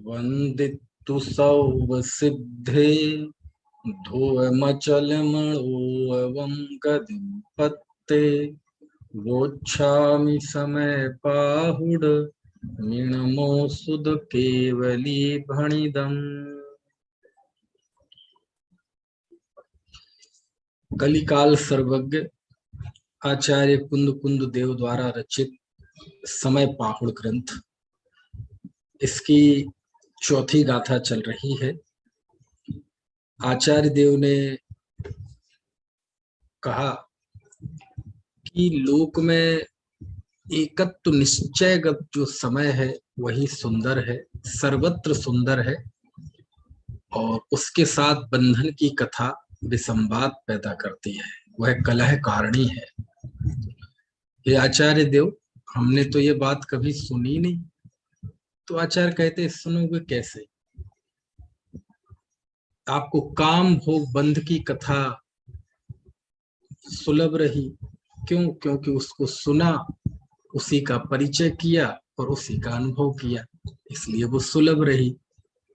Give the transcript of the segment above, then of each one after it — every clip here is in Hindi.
वंदितु सौव सिद्धे धुवमचलमणोऽवं गदिं पत्ते वोच्छामि समय पाहुड मीणमो सुध केवली भणिदम्। कलिकाल सर्वज्ञ आचार्य कुंद कुंद देव द्वारा रचित समय पाहुड़ ग्रंथ, इसकी चौथी गाथा चल रही है। आचार्य देव ने कहा कि लोक में एकत्व निश्चयगत जो समय है वही सुंदर है, सर्वत्र सुंदर है, और उसके साथ बंधन की कथा विसंवाद पैदा करती है, वह कलह कारिणी है। ये आचार्य देव, हमने तो ये बात कभी सुनी नहीं। तो आचार्य कहते सुनोगे कैसे? आपको काम भोग बंध की कथा सुलभ रही। क्यों? क्योंकि उसको सुना, उसी का परिचय किया और उसी का अनुभव किया, इसलिए वो सुलभ रही।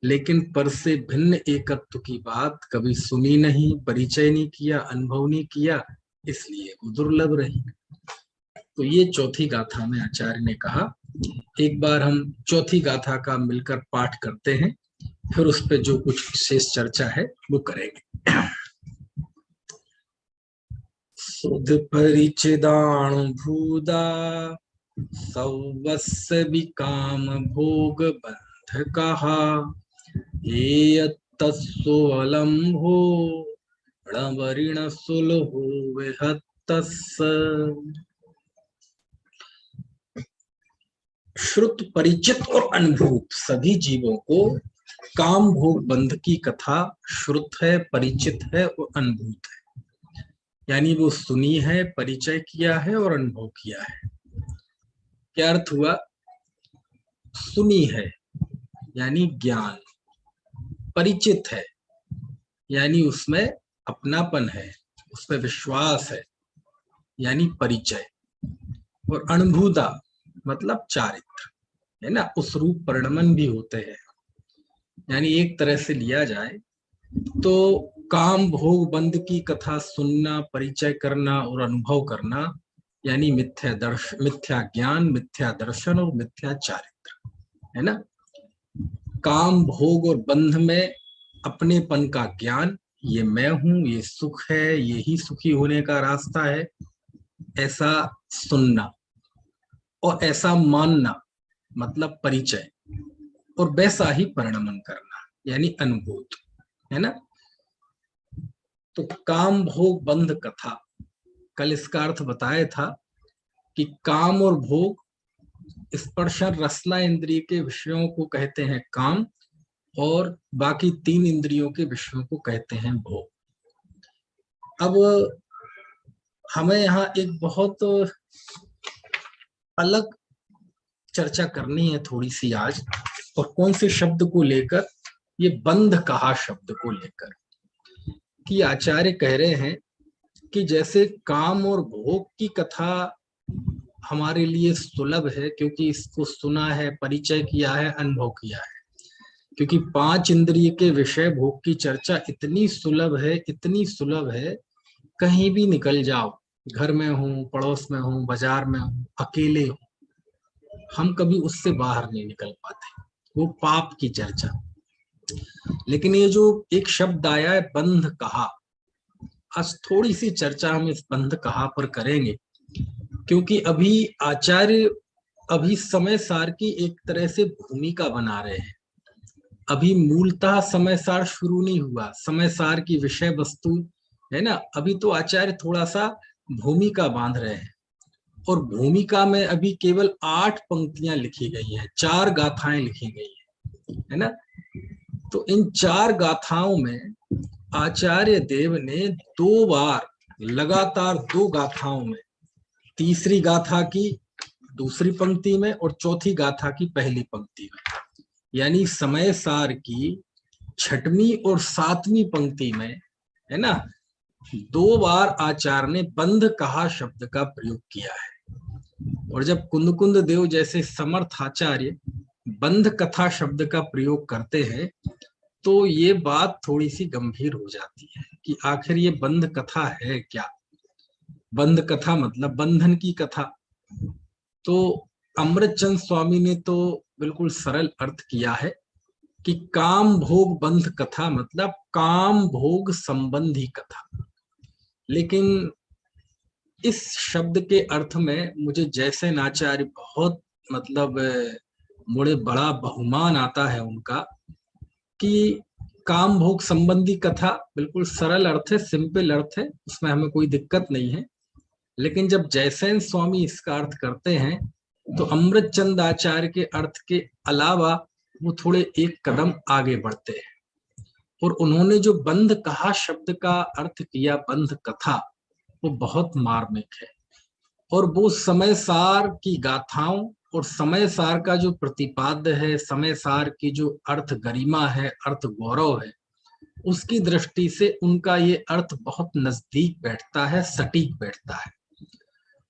लेकिन पर से भिन्न एकत्व की बात कभी सुनी नहीं, परिचय नहीं किया, अनुभव नहीं किया, इसलिए वो दुर्लभ रही। तो ये चौथी गाथा में आचार्य ने कहा। एक बार हम चौथी गाथा का मिलकर पाठ करते हैं, फिर उस पर जो कुछ विशेष चर्चा है वो करेंगे। सुध परिचिदाणु भूदा सौवस्य विकाम भोग बंध कहा ये तत्सोलंभो ऋण सुलहो विहत्तस्य। श्रुत परिचित और अनुभूत सभी जीवों को काम भोग बंध की कथा श्रुत है, परिचित है और अनुभूत है, यानी वो सुनी है, परिचय किया है और अनुभव किया है। क्या अर्थ हुआ? सुनी है यानी ज्ञान, परिचित है यानी उसमें अपनापन है, उसमें विश्वास है यानी परिचय, और अनुभूता मतलब चारित्र है ना, उस रूप परिणमन भी होते हैं। यानी एक तरह से लिया जाए तो काम भोग बंध की कथा सुनना, परिचय करना और अनुभव करना यानी मिथ्या ज्ञान, मिथ्या दर्शन और मिथ्या चारित्र है ना। काम भोग और बंध में अपनेपन का ज्ञान, ये मैं हूं, ये सुख है, यही सुखी होने का रास्ता है, ऐसा सुनना और ऐसा मानना मतलब परिचय, और वैसा ही परिणमन करना यानी अनुभूत है ना। तो काम भोग बंध कथा, कल इसका अर्थ बताया था कि काम और भोग स्पर्शन रसना इंद्रिय के विषयों को कहते हैं काम, और बाकी तीन इंद्रियों के विषयों को कहते हैं भोग। अब हमें यहाँ एक बहुत अलग चर्चा करनी है थोड़ी सी आज, और कौन से शब्द को लेकर? ये बंध कहा शब्द को लेकर, कि आचार्य कह रहे हैं कि जैसे काम और भोग की कथा हमारे लिए सुलभ है क्योंकि इसको सुना है, परिचय किया है, अनुभव किया है, क्योंकि पांच इंद्रिय के विषय भोग की चर्चा इतनी सुलभ है, इतनी सुलभ है, कहीं भी निकल जाओ, घर में हो, पड़ोस में हो, बाजार में हो, अकेले हो, हम कभी उससे बाहर नहीं निकल पाते, वो पाप की चर्चा। लेकिन ये जो एक शब्द आया है बंध कहा, आज थोड़ी सी चर्चा हम इस बंध कहा पर करेंगे, क्योंकि अभी आचार्य अभी समय सार की एक तरह से भूमिका बना रहे हैं। अभी मूलतः समय सार शुरू नहीं हुआ, समय सार की विषय वस्तु है ना, अभी तो आचार्य थोड़ा सा भूमिका बांध रहे हैं, और भूमिका में अभी केवल 8 पंक्तियां लिखी गई हैं, 4 गाथाएं लिखी गई है ना। तो इन 4 गाथाओं में आचार्य देव ने 2 बार लगातार 2 गाथाओं में, तीसरी गाथा की दूसरी पंक्ति में और चौथी गाथा की पहली पंक्ति में, यानी समय सार की 6वीं और 7वीं पंक्ति में है ना, 2 बार आचार्य ने बंध कहा शब्द का प्रयोग किया है। और जब कुंद कुंद देव जैसे समर्थ आचार्य बंध कथा शब्द का प्रयोग करते हैं तो ये बात थोड़ी सी गंभीर हो जाती है कि आखिर ये बंध कथा है क्या। बंध कथा मतलब बंधन की कथा। तो अमृतचंद स्वामी ने तो बिल्कुल सरल अर्थ किया है कि काम भोग बंध कथा मतलब काम भोग संबंधी कथा। लेकिन इस शब्द के अर्थ में मुझे जयसेन आचार्य बहुत मतलब मुझे बड़ा बहुमान आता है उनका कि काम भोग संबंधी कथा बिल्कुल सरल अर्थ है, सिंपल अर्थ है, उसमें हमें कोई दिक्कत नहीं है। लेकिन जब जयसेन स्वामी इसका अर्थ करते हैं तो अमृतचंद आचार्य के अर्थ के अलावा वो थोड़े एक कदम आगे बढ़ते हैं और उन्होंने जो बंध कहा शब्द का अर्थ किया बंध कथा, वो बहुत मार्मिक है। और वो समय सार की गाथाओं और समय सार का जो प्रतिपाद्य है, समय सार की जो अर्थ गरिमा है, अर्थ गौरव है, उसकी दृष्टि से उनका ये अर्थ बहुत नजदीक बैठता है, सटीक बैठता है।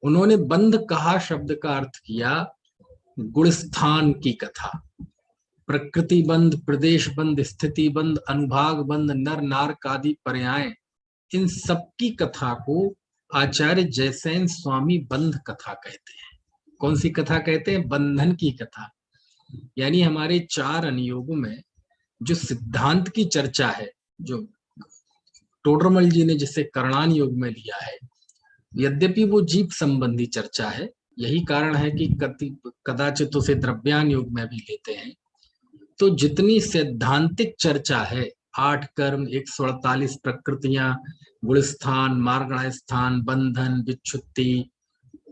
उन्होंने बंध कहा शब्द का अर्थ किया गुणस्थान की कथा। प्रकृति बंध, प्रदेश बंध, स्थिति बंध, अनुभाग बंध, नर नारक आदि पर्याय, इन सबकी कथा को आचार्य जयसेन स्वामी बंध कथा कहते हैं। कौन सी कथा कहते हैं? बंधन की कथा। यानी हमारे 4 अनुयोगों में जो सिद्धांत की चर्चा है, जो टोडरमल जी ने जिसे करणान योग में लिया है, यद्यपि वो जीव संबंधी चर्चा है, यही कारण है कि कदाचित उसे द्रव्यान योग में भी लेते हैं। तो जितनी सैद्धांतिक चर्चा है, 8 कर्म, 148 प्रकृतियां, गुणस्थान, मार्गण स्थान, बंधन, विच्छुत्ति,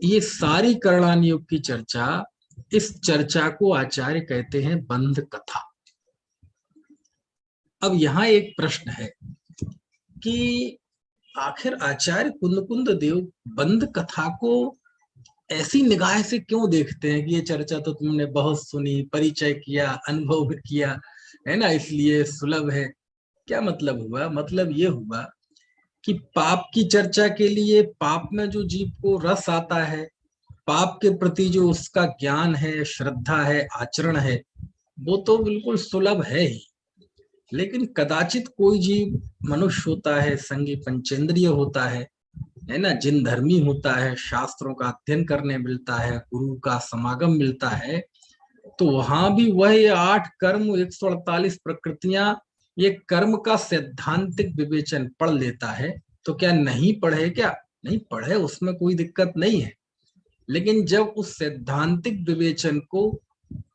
ये सारी करणान योग की चर्चा, इस चर्चा को आचार्य कहते हैं बंध कथा। अब यहाँ एक प्रश्न है कि आखिर आचार्य कुंद देव बंध कथा को ऐसी निगाह से क्यों देखते हैं कि ये चर्चा तो तुमने बहुत सुनी, परिचय किया, अनुभव किया है ना, इसलिए सुलभ है। क्या मतलब हुआ? मतलब ये हुआ कि पाप की चर्चा के लिए, पाप में जो जीव को रस आता है, पाप के प्रति जो उसका ज्ञान है, श्रद्धा है, आचरण है, वो तो बिल्कुल सुलभ है ही। लेकिन कदाचित कोई जीव मनुष्य होता है, संगी पंचेंद्रिय होता है ना, जिन धर्मी होता है, शास्त्रों का अध्ययन करने मिलता है, गुरु का समागम मिलता है, तो वहां भी वह ये 8 कर्म, 148 प्रकृतियां, ये कर्म का सैद्धांतिक विवेचन पढ़ लेता है। तो क्या नहीं पढ़े? क्या नहीं पढ़े, उसमें कोई दिक्कत नहीं है। लेकिन जब उस सैद्धांतिक विवेचन को,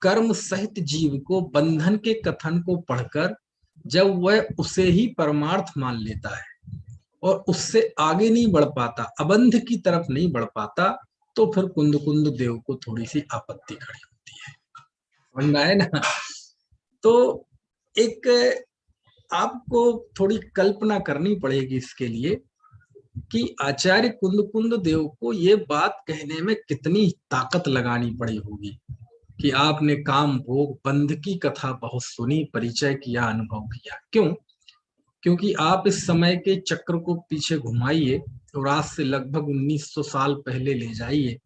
कर्म सहित जीव को, बंधन के कथन को पढ़कर जब वह उसे ही परमार्थ मान लेता है और उससे आगे नहीं बढ़ पाता, अबंध की तरफ नहीं बढ़ पाता, तो फिर कुंद देव को थोड़ी सी आपत्ति खड़ी होती है। समझ में आए ना? तो एक आपको थोड़ी कल्पना करनी पड़ेगी इसके लिए कि आचार्य कुंद देव को ये बात कहने में कितनी ताकत लगानी पड़ी होगी कि आपने काम भोग बंध की कथा बहुत सुनी, परिचय किया, अनुभव किया। क्यों? क्योंकि आप इस समय के चक्र को पीछे घुमाइए और आज से लगभग 1900 साल पहले ले जाइए,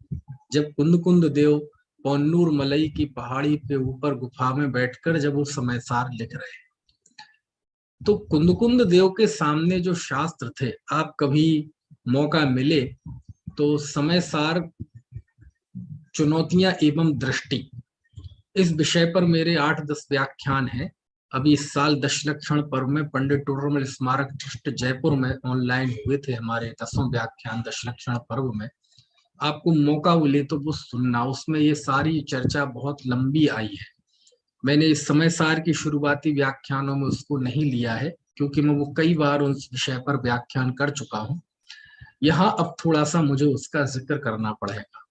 जब कुंद देव पौन्नूर मलई की पहाड़ी पे ऊपर गुफा में बैठकर जब वो समय सार लिख रहे हैं, तो कुंद देव के सामने जो शास्त्र थे, आप कभी मौका मिले तो समय सार चुनौतियां एवं दृष्टि, इस विषय पर मेरे 8-10 व्याख्यान हैं। अभी इस साल दशलक्षण पर्व में पंडित टोडरमल स्मारक ट्रस्ट जयपुर में ऑनलाइन हुए थे हमारे 10वां व्याख्यान दशलक्षण पर्व में। आपको मौका मिले तो वो सुनना, उसमें ये सारी चर्चा बहुत लंबी आई है। मैंने इस समय सार की शुरुआती व्याख्यानों में उसको नहीं लिया है क्योंकि मैं वो कई बार उस विषय पर व्याख्यान कर चुका हूँ। यहाँ अब थोड़ा सा मुझे उसका जिक्र करना पड़ेगा।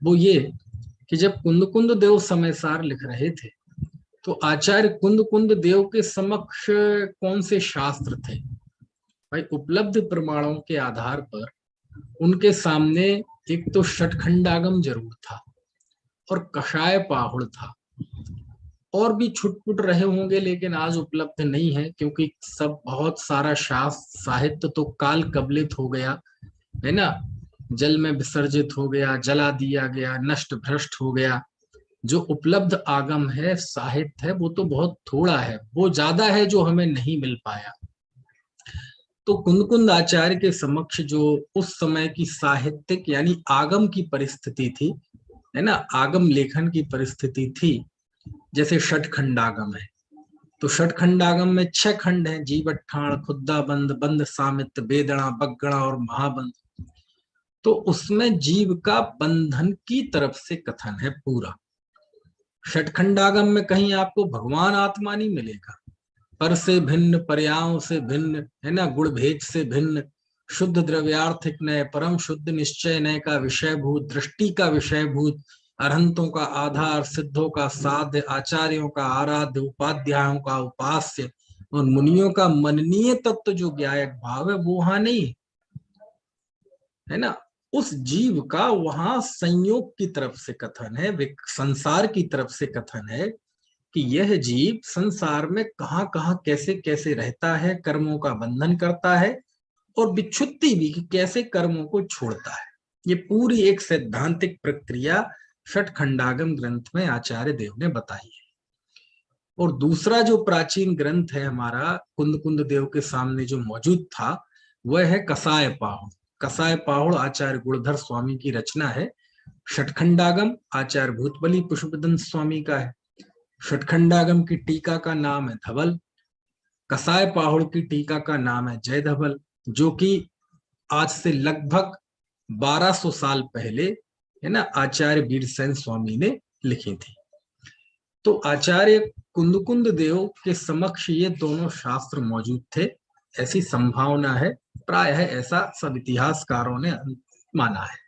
वो ये कि जब कुंद देव समय सार लिख रहे थे तो आचार्य कुंद देव के समक्ष कौन से शास्त्र थे? भाई, उपलब्ध प्रमाणों के आधार पर उनके सामने एक तो षटखंडागम जरूर था और कषाय पाहुड़ था, और भी छुटपुट रहे होंगे लेकिन आज उपलब्ध नहीं है क्योंकि सब बहुत सारा शास्त्र साहित्य तो काल कबलित हो गया है ना, जल में विसर्जित हो गया, जला दिया गया, नष्ट भ्रष्ट हो गया। जो उपलब्ध आगम है, साहित्य है, वो तो बहुत थोड़ा है, वो ज्यादा है जो हमें नहीं मिल पाया। तो कुंदकुंद आचार्य के समक्ष जो उस समय की साहित्यिक यानी आगम की परिस्थिति थी, है ना, आगम लेखन की परिस्थिति थी, जैसे षटखंडागम है, तो षटखंडागम में 6 खंड हैं, जीवठाण, खुद्दा बंद, बंद सामित, बेदणा, बगड़ा और महाबंद। तो उसमें जीव का बंधन की तरफ से कथन है पूरा। षटखंडागम में कहीं आपको भगवान आत्मा नहीं मिलेगा, पर से भिन्न, पर्यायों से भिन्न, है ना, गुण भेद से भिन्न, शुद्ध द्रव्यार्थिक नय, परम शुद्ध निश्चय नय का विषयभूत, दृष्टि का विषयभूत, अरहंतों का आधार, सिद्धों का साध्य, आचार्यों का आराध्य, उपाध्यायों का उपास्य और मुनियों का मननीय तत्व जो ज्ञायक भाव है वो वहां नहीं है ना। उस जीव का वहां संयोग की तरफ से कथन है, संसार की तरफ से कथन है कि यह जीव संसार में कहां कहां कैसे कैसे रहता है, कर्मों का बंधन करता है, और विच्छुत्ति भी कि कैसे कर्मों को छोड़ता है। ये पूरी एक सैद्धांतिक प्रक्रिया षटखंडागम ग्रंथ में आचार्य देव ने बताई है। और दूसरा जो प्राचीन ग्रंथ है हमारा कुंद कुंद देव के सामने जो मौजूद था, वह है कसाय पाहुड़। कसाय पाहुड़ आचार्य गुणधर स्वामी की रचना है। षटखंडागम आचार्य भूतबली पुष्पदंत स्वामी का है। षटखंडागम की टीका का नाम है धवल, कसाय पाहुड़ की टीका का नाम है जय धवल, जो कि आज से लगभग 1200 साल पहले, है ना, आचार्य वीरसेन स्वामी ने लिखी थी। तो आचार्य कुंदकुंद देव के समक्ष ये दोनों शास्त्र मौजूद थे, ऐसी संभावना है, प्रायः ऐसा सब इतिहासकारों ने माना है।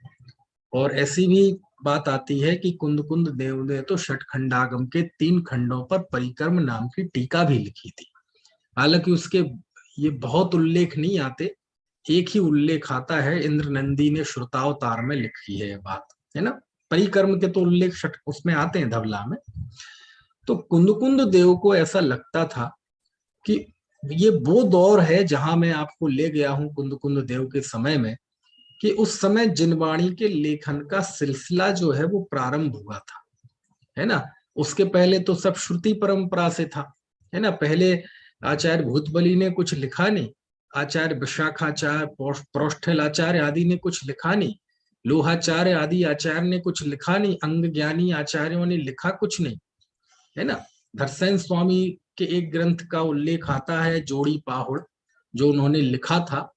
और ऐसी भी बात आती है कि कुंदकुंद देव ने तो षटखंडागम के 3 खंडों पर परिक्रम नाम की टीका भी लिखी थी। हालांकि उसके ये बहुत उल्लेख नहीं आते, एक ही उल्लेख आता है, इंद्र नंदी ने श्रुतावतार में लिखी है ये बात, है ना। परिक्रम के तो उल्लेख उसमें आते हैं धवला में। तो कुंदकुंद देव को ऐसा लगता था कि ये वो दौर है जहां मैं आपको ले गया हूं कुंदकुंद देव के समय में, कि उस समय जिनवाणी के लेखन का सिलसिला जो है वो प्रारंभ हुआ था, है ना। उसके पहले तो सब श्रुति परंपरा से था, है ना। पहले आचार्य भूतबली ने कुछ लिखा नहीं, आचार्य विशाखाचार्य, प्रोष्ठलाचार्य आदि ने कुछ लिखा नहीं, लोहाचार्य आदि आचार्य ने कुछ लिखा नहीं, अंग ज्ञानी आचार्यों ने लिखा कुछ नहीं, है ना। धरसेन स्वामी के एक ग्रंथ का उल्लेख आता है जोड़ी पाहुड़, जो उन्होंने लिखा था,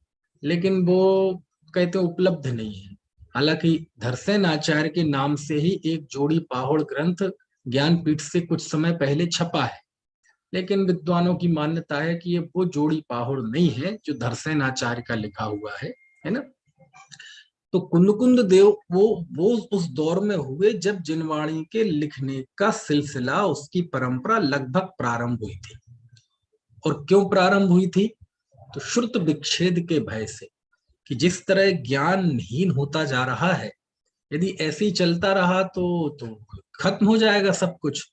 लेकिन वो कहते उपलब्ध नहीं है। हालांकि धरसेन आचार्य के नाम से ही एक जोड़ी पाहुड़ ग्रंथ ज्ञानपीठ से कुछ समय पहले छपा है, लेकिन विद्वानों की मान्यता है कि ये वो जोड़ी पाहुड़ नहीं है जो धरसेन आचार्य का लिखा हुआ है ना। तो कुंदकुंद देव वो उस दौर में हुए जब जिनवाणी के लिखने का सिलसिला, उसकी परंपरा लगभग प्रारंभ हुई थी। और क्यों प्रारंभ हुई थी? तो श्रुत विच्छेद के भय से, कि जिस तरह ज्ञानहीन होता जा रहा है, यदि ऐसे ही चलता रहा तो खत्म हो जाएगा सब कुछ।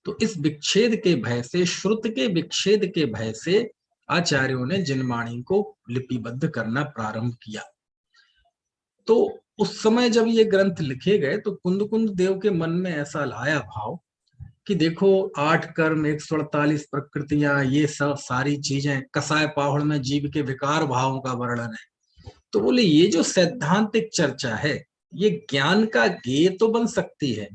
तो इस विच्छेद के भय से, श्रुत के विच्छेद के भय से आचार्यों ने जिनवाणी को लिपिबद्ध करना प्रारंभ किया। तो उस समय जब ये ग्रंथ लिखे गए तो कुंदकुंद देव के मन में ऐसा आया भाव कि देखो 8 कर्म, 148 प्रकृतियां, ये सब सारी चीजें, कसाय पाहुड़ में जीव के विकार भावों का वर्णन है। तो बोले ये जो सैद्धांतिक चर्चा है, ये ज्ञान का गेय तो बन सकती है,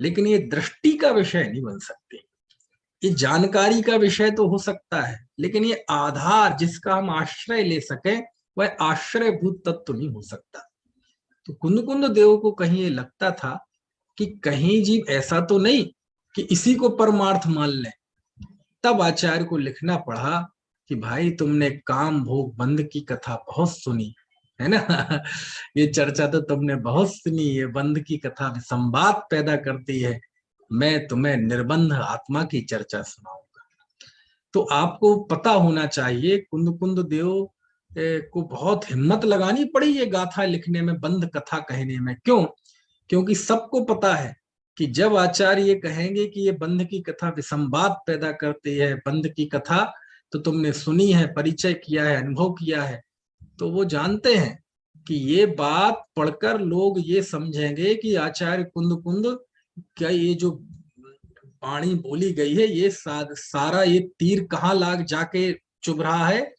लेकिन ये दृष्टि का विषय नहीं बन सकती। ये जानकारी का विषय तो हो सकता है, लेकिन ये आधार जिसका हम आश्रय ले सके, वह आश्रयभूत तत्व नहीं हो सकता। तो कुंदकुंद देव को कहीं ये लगता था कि कहीं जीव ऐसा तो नहीं कि इसी को परमार्थ मान ले। तब आचार्य को लिखना पड़ा कि भाई तुमने काम भोग बंध की कथा बहुत सुनी है ना ये चर्चा तो तुमने बहुत सुनी, ये बंध की कथा संवाद पैदा करती है, मैं तुम्हें निर्बंध आत्मा की चर्चा सुनाऊंगा। तो आपको पता होना चाहिए कुंदकुंद देव को बहुत हिम्मत लगानी पड़ी ये गाथा लिखने में, बंध कथा कहने में। क्यों? क्योंकि सबको पता है कि जब आचार्य ये कहेंगे कि ये बंध की कथा विसंवाद पैदा करती है, बंध की कथा तो तुमने सुनी है, परिचय किया है, अनुभव किया है, तो वो जानते हैं कि ये बात पढ़कर लोग ये समझेंगे कि आचार्य कुंद क्या ये जो वाणी बोली गई है, ये सारा ये तीर कहाँ लाग जाके चुभ रहा है?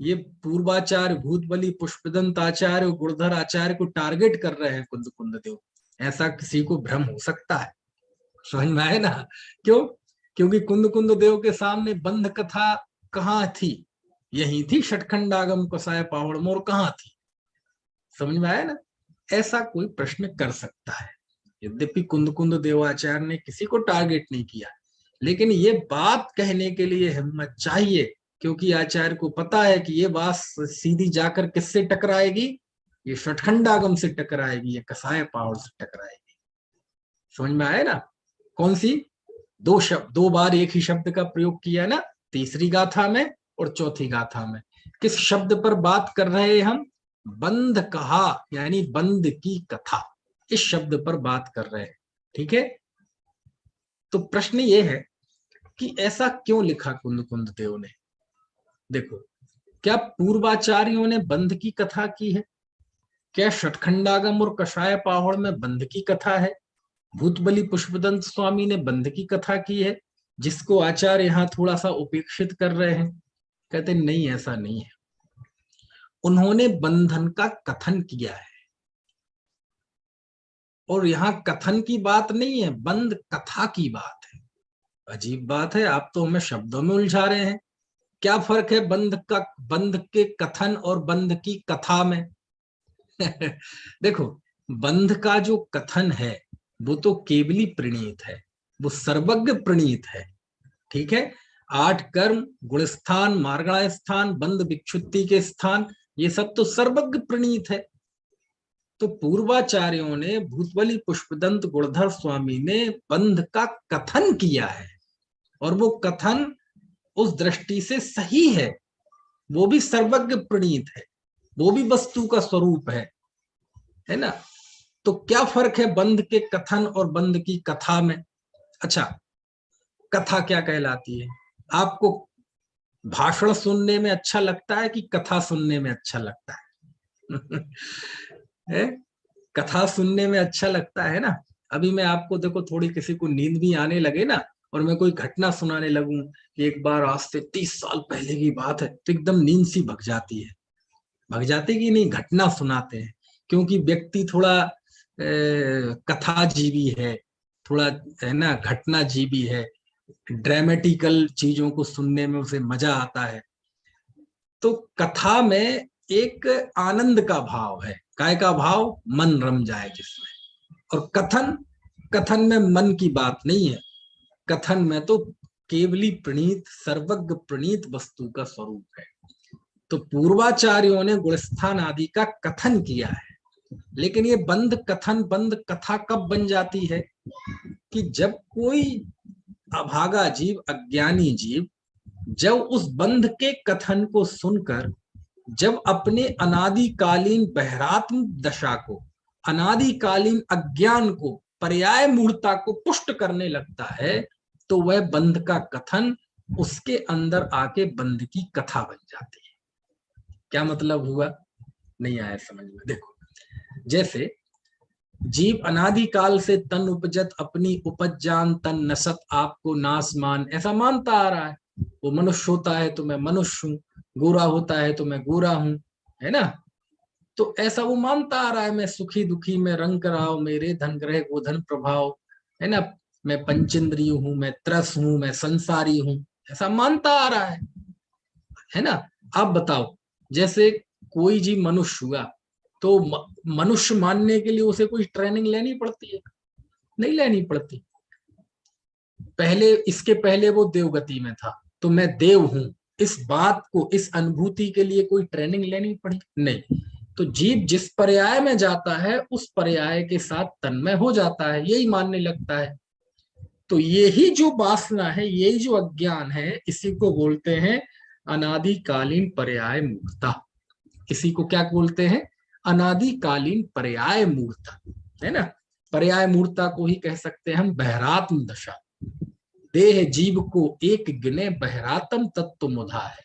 ये पूर्वाचार्य भूतबली पुष्पदंत आचार्य और गुणधर आचार्य को टारगेट कर रहे हैं कुंद कुंद देव। ऐसा किसी को भ्रम हो सकता है? समझ में आए ना? क्यों? क्योंकि कुंद कुंद देव के सामने बंध कथा कहाँ थी? यही थी षटखंडागम कसाय पावड़ मोर, कहाँ थी? समझ में आया ना? ऐसा कोई प्रश्न कर सकता है। यद्यपि कुंद कुंद देवाचार्य ने किसी को टारगेट नहीं किया, लेकिन ये बात कहने के लिए हिम्मत चाहिए, क्योंकि आचार्य को पता है कि ये बात सीधी जाकर किससे टकराएगी? ये षटखंडागम से टकराएगी, ये कसाय पावड़ से टकराएगी। समझ में आया ना? कौन सी दो शब्द, दो बार एक ही शब्द का प्रयोग किया ना, तीसरी गाथा में और चौथी गाथा में। किस शब्द पर बात कर रहे हैं हम? बंध कहा, यानी बंध की कथा, इस शब्द पर बात कर रहे हैं। ठीक है? तो प्रश्न ये है कि ऐसा क्यों लिखा कुंद कुंद देव ने? देखो, क्या पूर्वाचार्यों ने बंध की कथा की है? क्या षटखंडागम और कषाय पावड़ में बंध की कथा है? भूतबली पुष्पदंत स्वामी ने बंध की कथा की है, जिसको आचार्य यहाँ थोड़ा सा उपेक्षित कर रहे हैं? कहते नहीं, ऐसा नहीं है। उन्होंने बंधन का कथन किया है, और यहाँ कथन की बात नहीं है, बंध कथा की बात है। अजीब बात है, आप तो हमें शब्दों में उलझा रहे हैं। क्या फर्क है बंध के कथन और बंध की कथा में? देखो, बंध का जो कथन है वो तो केवली प्रणीत है, वो सर्वज्ञ प्रणीत है। ठीक है? 8 कर्म, गुणस्थान, मार्गणा स्थान, बंध विक्षुप्ति के स्थान, ये सब तो सर्वज्ञ प्रणीत है। तो पूर्वाचार्यों ने, भूतबली पुष्पदंत गुणधर स्वामी ने बंध का कथन किया है, और वो कथन उस दृष्टि से सही है, वो भी सर्वज्ञ प्रणीत है, वो भी वस्तु का स्वरूप है ना? तो क्या फर्क है बंध के कथन और बंध की कथा में? अच्छा, कथा क्या कहलाती है? आपको भाषण सुनने में अच्छा लगता है कि कथा सुनने में अच्छा लगता है? है? कथा सुनने में अच्छा लगता है ना? अभी मैं आपको, देखो, थोड़ी किसी को नींद भी आने लगे ना, और मैं कोई घटना सुनाने लगूं कि एक बार आज से 30 साल पहले की बात है, तो एकदम नींद सी भग जाती है। भग जाती कि नहीं? घटना सुनाते हैं, क्योंकि व्यक्ति थोड़ा कथा जीवी है, थोड़ा, है ना, घटना जीवी है, ड्रामेटिकल चीजों को सुनने में उसे मजा आता है। तो कथा में एक आनंद का भाव है। काय का भाव? मन रम जाए जिसमें। और कथन, कथन में मन की बात नहीं है। कथन में तो केवली प्रणीत, सर्वज्ञ प्रणीत वस्तु का स्वरूप है। तो पूर्वाचार्यों ने गुणस्थान आदि का कथन किया है, लेकिन ये बंध कथन, बंध कथा कब बन जाती है? कि जब कोई अभागा जीव, अज्ञानी जीव, जब उस बंध के कथन को सुनकर, जब अपने अनादिकालीन बहरात्म दशा को, अनादिकालीन अज्ञान को, पर्याय मूर्ता को पुष्ट करने लगता है, तो वह बंध का कथन उसके अंदर आके बंध की कथा बन जाती है। क्या मतलब हुआ? नहीं आया समझ में? देखो, जैसे जीव अनादिकाल से तन उपजत अपनी उपज जान तन नसत आपको नासमान, ऐसा मानता आ रहा है। वो मनुष्य होता है तो मैं मनुष्य हूँ, गोरा होता है तो मैं गोरा हूँ, है ना? तो ऐसा वो मानता आ रहा है, मैं सुखी दुखी, मैं रंग कराओ मेरे धन ग्रह गोधन प्रभाव, है ना, मैं पंचेंद्रिय हूँ, मैं त्रस हूँ, मैं संसारी हूँ, ऐसा मानता आ रहा है ना? आप बताओ, जैसे कोई जीव मनुष्य हुआ, तो मनुष्य मानने के लिए उसे कोई ट्रेनिंग लेनी पड़ती है? नहीं लेनी पड़ती। पहले, इसके पहले वो देवगति में था, तो मैं देव हूं, इस बात को, इस अनुभूति के लिए कोई ट्रेनिंग लेनी पड़ी? नहीं। तो जीव जिस पर्याय में जाता है, उस पर्याय के साथ तन्मय हो जाता है, यही मानने लगता है। तो यही जो वासना है, यही जो अज्ञान है, इसी को बोलते हैं अनादिकालीन पर्याय मूर्ता। इसी को क्या बोलते हैं? अनादिकालीन पर्याय मूर्ता, है ना? पर्याय मूर्ता को ही कह सकते हैं हम बहरात्म दशा। देह जीव को एक गिने बहरात्म तत्व मुधा है।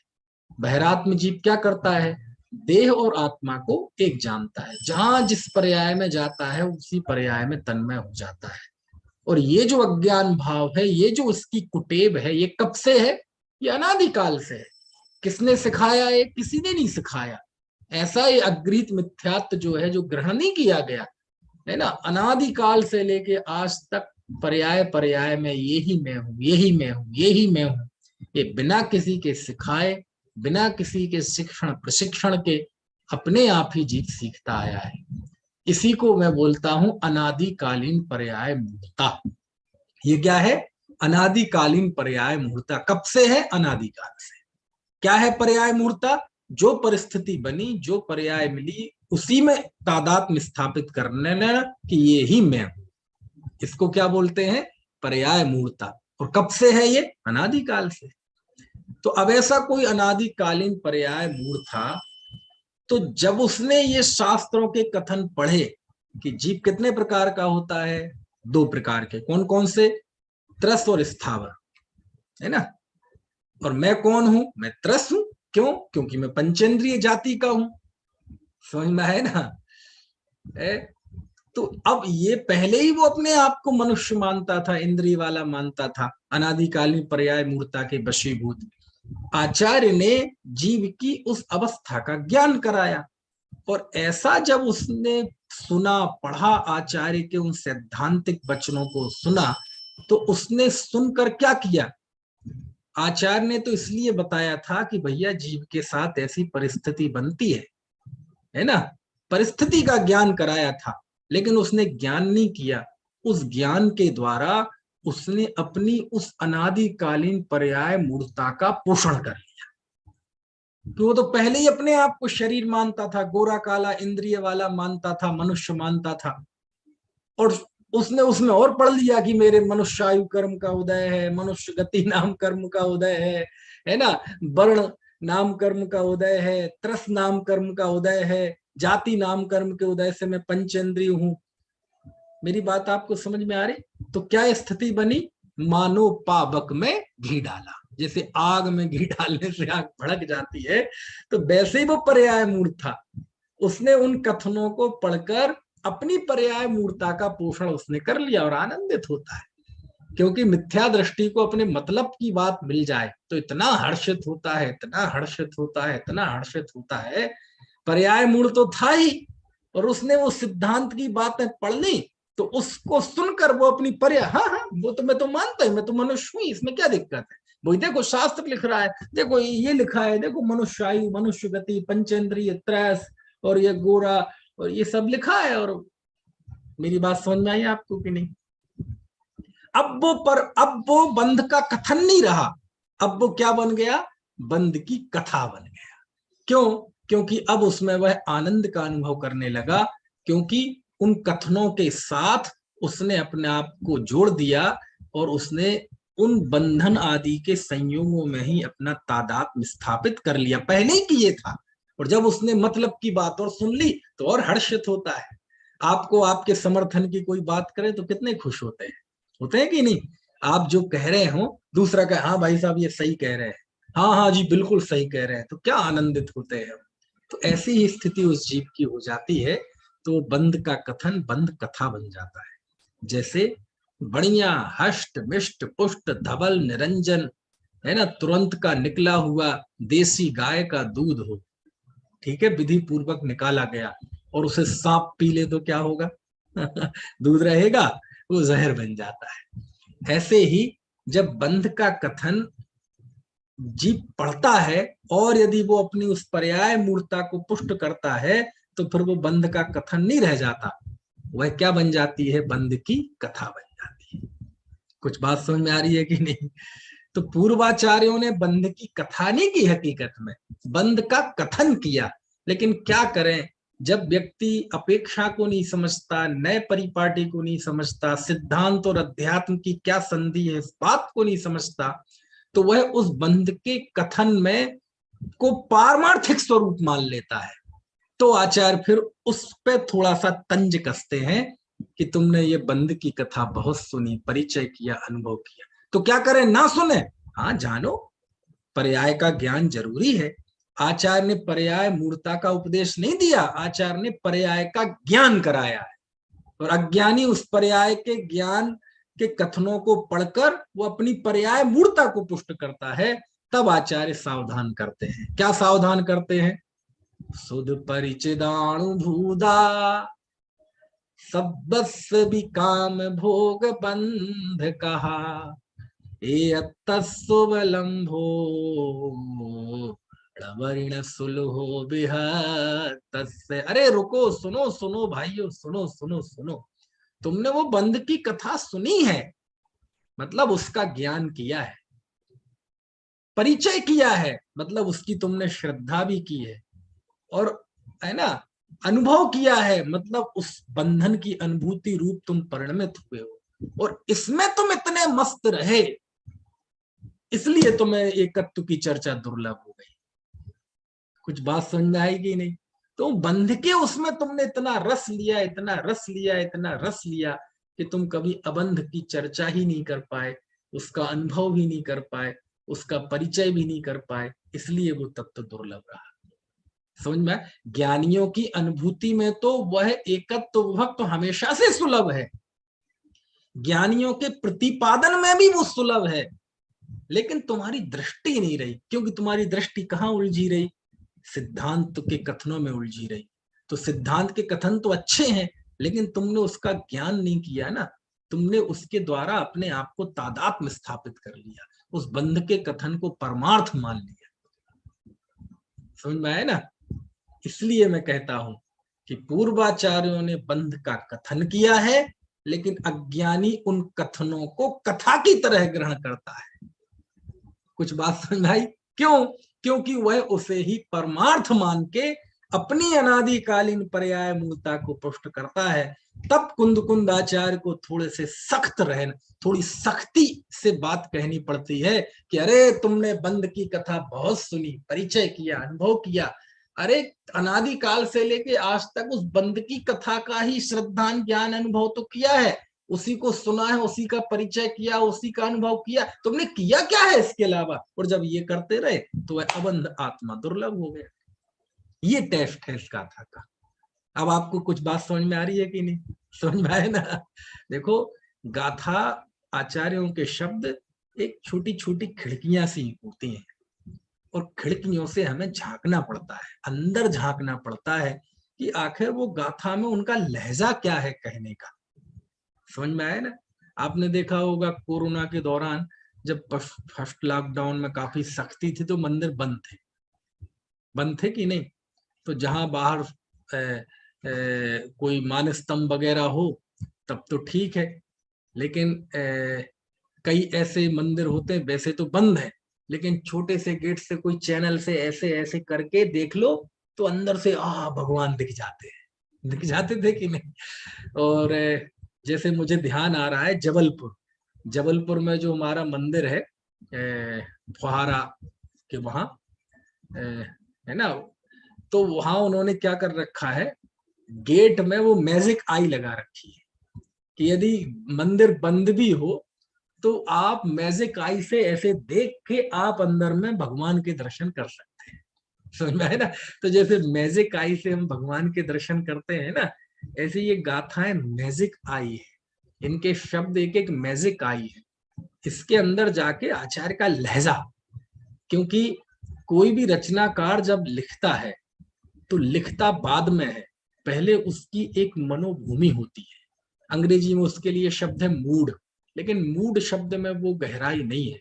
बहरात्म जीव क्या करता है? देह और आत्मा को एक जानता है, जहां जिस पर्याय में जाता है उसी पर्याय में तन्मय हो जाता है। और ये जो अज्ञान भाव है, ये जो उसकी कुटेव है, ये कब से है? ये अनादिकाल से है। किसने सिखाया? है किसी ने नहीं सिखाया। ऐसा ये अग्रित मिथ्यात्व जो है, जो ग्रहण नहीं किया गया है ना, अनादिकाल से लेके आज तक पर्याय पर्याय में यही मैं हूं, यही मैं हूं, यही मैं हूं, ये बिना किसी के सिखाए, बिना किसी के शिक्षण प्रशिक्षण के अपने आप ही जीव सीखता आया है। इसी को मैं बोलता हूं अनादिकालीन पर्याय मूर्ता। ये क्या है? अनादिकालीन पर्याय मूर्ता। कब से है? अनादिकाल से। क्या है पर्याय मूर्ता? जो परिस्थिति बनी, जो पर्याय मिली, उसी में तादात्म्य स्थापित करने न कि ये ही मैं हूं, इसको क्या बोलते हैं? पर्याय मूर्ता। और कब से है ये? अनादिकाल से। तो अब ऐसा कोई अनादिकालीन पर्याय मूर्त था, तो जब उसने ये शास्त्रों के कथन पढ़े कि जीव कितने प्रकार का होता है, 2 प्रकार के, कौन कौन से? त्रस और स्थावर, है ना। और मैं कौन हूं? मैं त्रस हूं। क्यों? क्योंकि मैं पंचेंद्रिय जाति का हूं। समझ में है ना? तो अब ये पहले ही वो अपने आप को मनुष्य मानता था, इंद्रिय वाला मानता था, अनादिकालीन पर्याय मूर्ता के वशीभूत। आचार्य ने जीव की उस अवस्था का ज्ञान कराया, और ऐसा जब उसने सुना, पढ़ा, आचार्य के उन सैद्धांतिक वचनों को सुना, तो उसने सुनकर क्या किया? आचार्य ने तो इसलिए बताया था कि भैया जीव के साथ ऐसी परिस्थिति बनती है ना, परिस्थिति का ज्ञान कराया था, लेकिन उसने ज्ञान नहीं किया। उस ज्ञान के द्वारा उसने अपनी उस अनादिकालीन पर्याय मूर्ता का पोषण कर लिया। तो वो तो पहले ही अपने आप को शरीर मानता था, गोरा काला इंद्रिय वाला मानता था, मनुष्य मानता था, और उसने उसमें और पढ़ लिया कि मेरे मनुष्य आयु कर्म का उदय है, मनुष्य गति नाम कर्म का उदय है ना, वर्ण नाम कर्म का उदय है, त्रस नाम कर्म का उदय है, जाति नाम कर्म के उदय से मैं पंचेंद्रिय हूं। मेरी बात आपको समझ में आ रही? तो क्या स्थिति बनी? मानो पावक में घी डाला। जैसे आग में घी डालने से आग भड़क जाती है, तो वैसे ही वो पर्याय मूर्त था। उसने उन कथनों को पढ़कर अपनी पर्याय मूर्ता का पोषण उसने कर लिया और आनंदित होता है। क्योंकि मिथ्या दृष्टि को अपने मतलब की बात मिल जाए तो इतना हर्षित होता है, इतना हर्षित होता है, इतना हर्षित होता है। पर्याय मूल तो था ही, और उसने वो सिद्धांत की बातें पढ़ ली, तो उसको सुनकर वो अपनी पर्याय, हाँ हाँ वो तो मैं तो मानता हूं, मैं तो मनुष्य हूं, इसमें क्या दिक्कत है? वही देखो शास्त्र लिख रहा है, देखो ये लिखा है, देखो मनुष्य आयु, मनुष्य गति, पंचेंद्रिय, त्रैस, और ये गोरा, और ये सब लिखा है। और मेरी बात समझ में आई आपको कि नहीं? अब वो बंध का कथन नहीं रहा, अब वो क्या बन गया? बंध की कथा बन गया। क्यों? क्योंकि अब उसमें वह आनंद का अनुभव करने लगा, क्योंकि उन कथनों के साथ उसने अपने आप को जोड़ दिया, और उसने उन बंधन आदि के संयोगों में ही अपना तादात्म्य स्थापित कर लिया। पहले ही किए था, और जब उसने मतलब की बात और सुन ली तो और हर्षित होता है। आपको आपके समर्थन की कोई बात करे तो कितने खुश होते हैं कि नहीं? आप जो कह रहे हो, दूसरा कहे हाँ भाई साहब ये सही कह रहे हैं, हाँ हाँ जी बिल्कुल सही कह रहे हैं, तो क्या आनंदित होते हैं। तो ऐसी ही स्थिति उस जीव की हो जाती है, तो बंध का कथन बंध कथा बन जाता है। जैसे बढ़िया हष्ट मिष्ट पुष्ट धवल निरंजन, है ना, तुरंत का निकला हुआ देसी गाय का दूध हो, ठीक है, विधि पूर्वक निकाला गया, और उसे सांप पी ले तो क्या होगा? दूध रहेगा? वो जहर बन जाता है। ऐसे ही जब बंध का कथन जीव पढ़ता है, और यदि वो अपनी उस पर्याय मूर्ता को पुष्ट करता है, तो फिर वो बंध का कथन नहीं रह जाता, वह क्या बन जाती है? बंध की कथा बन जाती है। कुछ बात समझ में आ रही है कि नहीं? तो पूर्वाचार्यों ने बंध की कथा नहीं की, हकीकत में बंध का कथन किया। लेकिन क्या करें, जब व्यक्ति अपेक्षा को नहीं समझता, नए परिपाटी को नहीं समझता, सिद्धांत और अध्यात्म की क्या संधि है इस बात को नहीं समझता, तो वह उस बंध के कथन में को पारमार्थिक स्वरूप मान लेता है। तो आचार्य फिर उस पे थोड़ा सा तंज कसते हैं कि तुमने ये बंध की कथा बहुत सुनी, परिचय किया, अनुभव किया, तो क्या करें? ना सुने? हाँ जानो, पर्याय का ज्ञान जरूरी है। आचार्य ने पर्याय मूर्ता का उपदेश नहीं दिया, आचार्य ने पर्याय का ज्ञान कराया है, और अज्ञानी उस पर्याय के ज्ञान के कथनों को पढ़कर वो अपनी पर्याय मूर्ता को पुष्ट करता है, तब आचार्य सावधान करते हैं। क्या सावधान करते हैं? सुध परिचिदानुभूदा सब्बस्व भी काम भोग बंध कहा, ए तत्सुबलंभो वर्ण सुलहो बिहतस्य। अरे रुको, सुनो सुनो भाइयों, सुनो सुनो सुनो। तुमने वो बंध की कथा सुनी है, मतलब उसका ज्ञान किया है, परिचय किया है, मतलब उसकी तुमने श्रद्धा भी की है, और है ना, अनुभव किया है, मतलब उस बंधन की अनुभूति रूप तुम परिणमित हुए हो, और इसमें तुम इतने मस्त रहे, इसलिए तुम्हें एकत्व की चर्चा दुर्लभ हो गई। कुछ बात समझ में आएगी नहीं? तो बंध के उसमें तुमने इतना रस लिया, इतना रस लिया, इतना रस लिया कि तुम कभी अबंध की चर्चा ही नहीं कर पाए, उसका अनुभव भी नहीं कर पाए, उसका परिचय भी नहीं कर पाए, इसलिए वो तत्व दुर्लभ रहा। समझ में? ज्ञानियों की अनुभूति में तो वह एकत्व विभक्त तो हमेशा से सुलभ है, ज्ञानियों के प्रतिपादन में भी वो सुलभ है, लेकिन तुम्हारी दृष्टि नहीं रही, क्योंकि तुम्हारी दृष्टि कहाँ उलझी रही? सिद्धांत के कथनों में उलझी रही। तो सिद्धांत के कथन तो अच्छे हैं, लेकिन तुमने उसका ज्ञान नहीं किया ना, तुमने उसके द्वारा अपने आप को तादात्म्य स्थापित कर लिया, उस बंध के कथन को परमार्थ मान लिया। समझ में आया ना? इसलिए मैं कहता हूं कि पूर्वाचार्यों ने बंध का कथन किया है, लेकिन अज्ञानी उन कथनों को कथा की तरह ग्रहण करता है। कुछ बात समझ में आई? क्यों? क्योंकि वह उसे ही परमार्थ मान के अपनी अनादिकालीन पर्याय मूलता को पुष्ट करता है। तब कुंद आचार्य को थोड़े से सख्त रहना, थोड़ी सख्ती से बात कहनी पड़ती है कि अरे तुमने बंध की कथा बहुत सुनी, परिचय किया, अनुभव किया, अरे अनादिकाल से लेके आज तक उस बंध की कथा का ही श्रद्धान ज्ञान अनुभव तो किया है, उसी को सुना है, उसी का परिचय किया, उसी का अनुभव किया, तुमने किया क्या है इसके अलावा? और जब ये करते रहे तो वह अबंध आत्मा दुर्लभ हो गया। ये टेस्ट है इस गाथा का। अब आपको कुछ बात समझ में आ रही है कि नहीं? समझ में आए ना? देखो, गाथा आचार्यों के शब्द एक छोटी छोटी खिड़कियां सी होती हैं, और खिड़कियों से हमें झांकना पड़ता है, अंदर झांकना पड़ता है कि आखिर वो गाथा में उनका लहजा क्या है कहने का। समझ में आया ना? आपने देखा होगा कोरोना के दौरान जब फर्स्ट लॉकडाउन में काफी सख्ती थी तो मंदिर बंद थे कि नहीं? तो जहां बाहर कोई मान स्तंभ वगैरह हो तब तो ठीक है, लेकिन कई ऐसे मंदिर होते हैं वैसे तो बंद है, लेकिन छोटे से गेट से कोई चैनल से ऐसे ऐसे करके देख लो तो अंदर से भगवान दिख जाते हैं, दिख जाते थे कि नहीं? और जैसे मुझे ध्यान आ रहा है जबलपुर में जो हमारा मंदिर है फुहारा के वहां, है ना, तो वहां उन्होंने क्या कर रखा है, गेट में वो मैजिक आई लगा रखी है कि यदि मंदिर बंद भी हो तो आप मैजिक आई से ऐसे देख के आप अंदर में भगवान के दर्शन कर सकते हैं। समझ में है ना? तो जैसे मैजिक आई से हम भगवान के दर्शन करते हैं ना, ऐसे ये गाथाएं मैजिक आई है, इनके शब्द एक एक मैजिक आई है, इसके अंदर जाके आचार्य का लहजा, क्योंकि कोई भी रचनाकार जब लिखता है तो लिखता बाद में है, पहले उसकी एक मनोभूमि होती है। अंग्रेजी में उसके लिए शब्द है मूड, लेकिन मूड शब्द में वो गहराई नहीं है,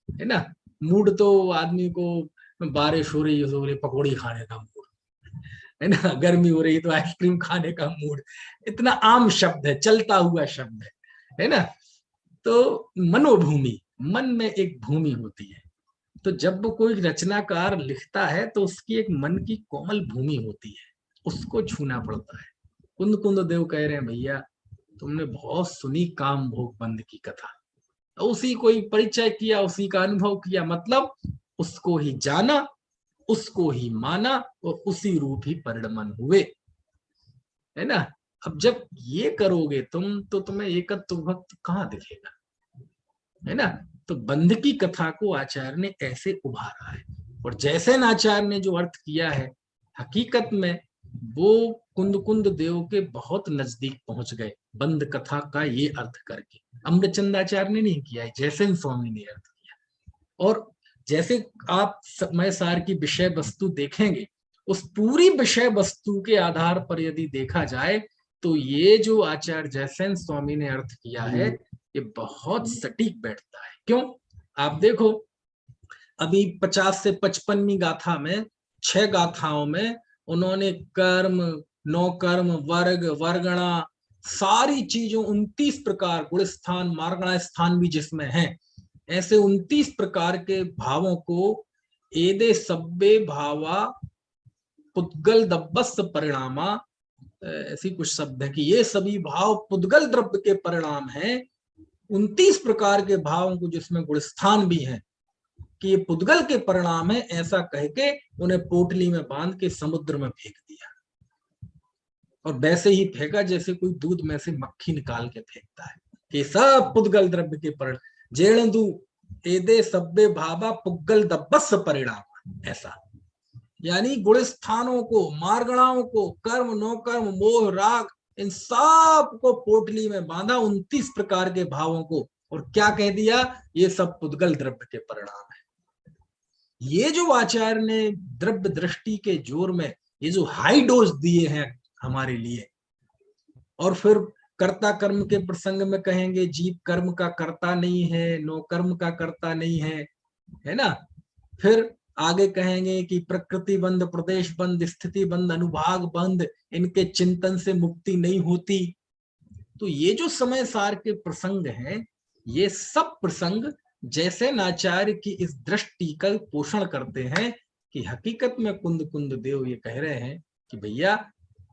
है ना? मूड तो आदमी को बारिश हो रही पकौड़ी खाने का मूड, है ना, गर्मी हो रही तो आइसक्रीम खाने का मूड, इतना आम शब्द है, चलता हुआ शब्द है ना? तो मनोभूमि, मन में एक भूमि होती है, तो जब कोई रचनाकार लिखता है तो उसकी एक मन की कोमल भूमि होती है, उसको छूना पड़ता है। कुंद देव कह रहे हैं भैया तुमने बहुत सुनी काम भोग बंद की कथा, उसी को ही परिचय किया, उसी का अनुभव किया, मतलब उसको ही जाना, उसको ही माना, और उसी रूप ही परिणमन हुए, है ना? अब जब ये करोगे तुम तो तुम्हें एकत्व भक्त कहाँ दिखेगा, है ना? तो बंध की कथा को आचार्य ने ऐसे उभारा है, और जैसे आचार्य ने जो अर्थ किया है हकीकत में वो कुंद देव के बहुत नजदीक पहुंच गए बंद कथा का ये अर्थ करके। अमृतचंदाचार्य ने नहीं किया है, जयसेन स्वामी ने अर्थ किया। और जैसे आप समय सार की विषय वस्तु देखेंगे, उस पूरी विषय वस्तु के आधार पर यदि देखा जाए तो ये जो आचार्य जयसेन स्वामी ने अर्थ किया है ये बहुत सटीक बैठता है। क्यों? आप देखो, अभी 50 से 55वीं गाथा में 6 गाथाओं में उन्होंने कर्म, नौ कर्म, वर्ग, वर्गणा, सारी चीजों 29 प्रकार, गुण स्थान, मार्गणा स्थान भी जिसमें है, ऐसे 29 प्रकार के भावों को एदे सब्बे भावा पुद्गल दब्बस परिणामा, ऐसी कुछ शब्द है कि ये सभी भाव पुद्गल द्रव्य के परिणाम हैं। 29 प्रकार के भावों को जिसमें गुणस्थान भी है कि ये पुद्गल के परिणाम है, ऐसा कह के उन्हें पोटली में बांध के समुद्र में फेंक दिया। और वैसे ही फेंका जैसे कोई दूध में से मक्खी निकाल के फेंकता है कि सब पुद्गल द्रव्य के परिणाम, जेणदू एदे सब्बे भावा पुद्गल दब्बस परिणाम, ऐसा। यानी गुण स्थानों को, मार्गणाओं को, कर्म, नो कर्म, मोह, राग, इन सब को पोटली में बांधा 29 प्रकार के भावों को, और क्या कह दिया? ये सब पुद्गल द्रव्य के परिणाम है। ये जो आचार्य ने द्रव्य दृष्टि के जोर में ये जो हाई डोज दिए हैं हमारे लिए, और फिर कर्ता कर्म के प्रसंग में कहेंगे जीव कर्म का कर्ता नहीं है, नो कर्म का कर्ता नहीं है ना। फिर आगे कहेंगे कि प्रकृति बंध, प्रदेश बंध, स्थिति बंध, अनुभाग बंध, इनके चिंतन से मुक्ति नहीं होती। तो ये जो समय सार के प्रसंग हैं, ये सब प्रसंग जैसे आचार्य की इस दृष्टि का पोषण करते हैं कि हकीकत में कुंद देव ये कह रहे हैं कि भैया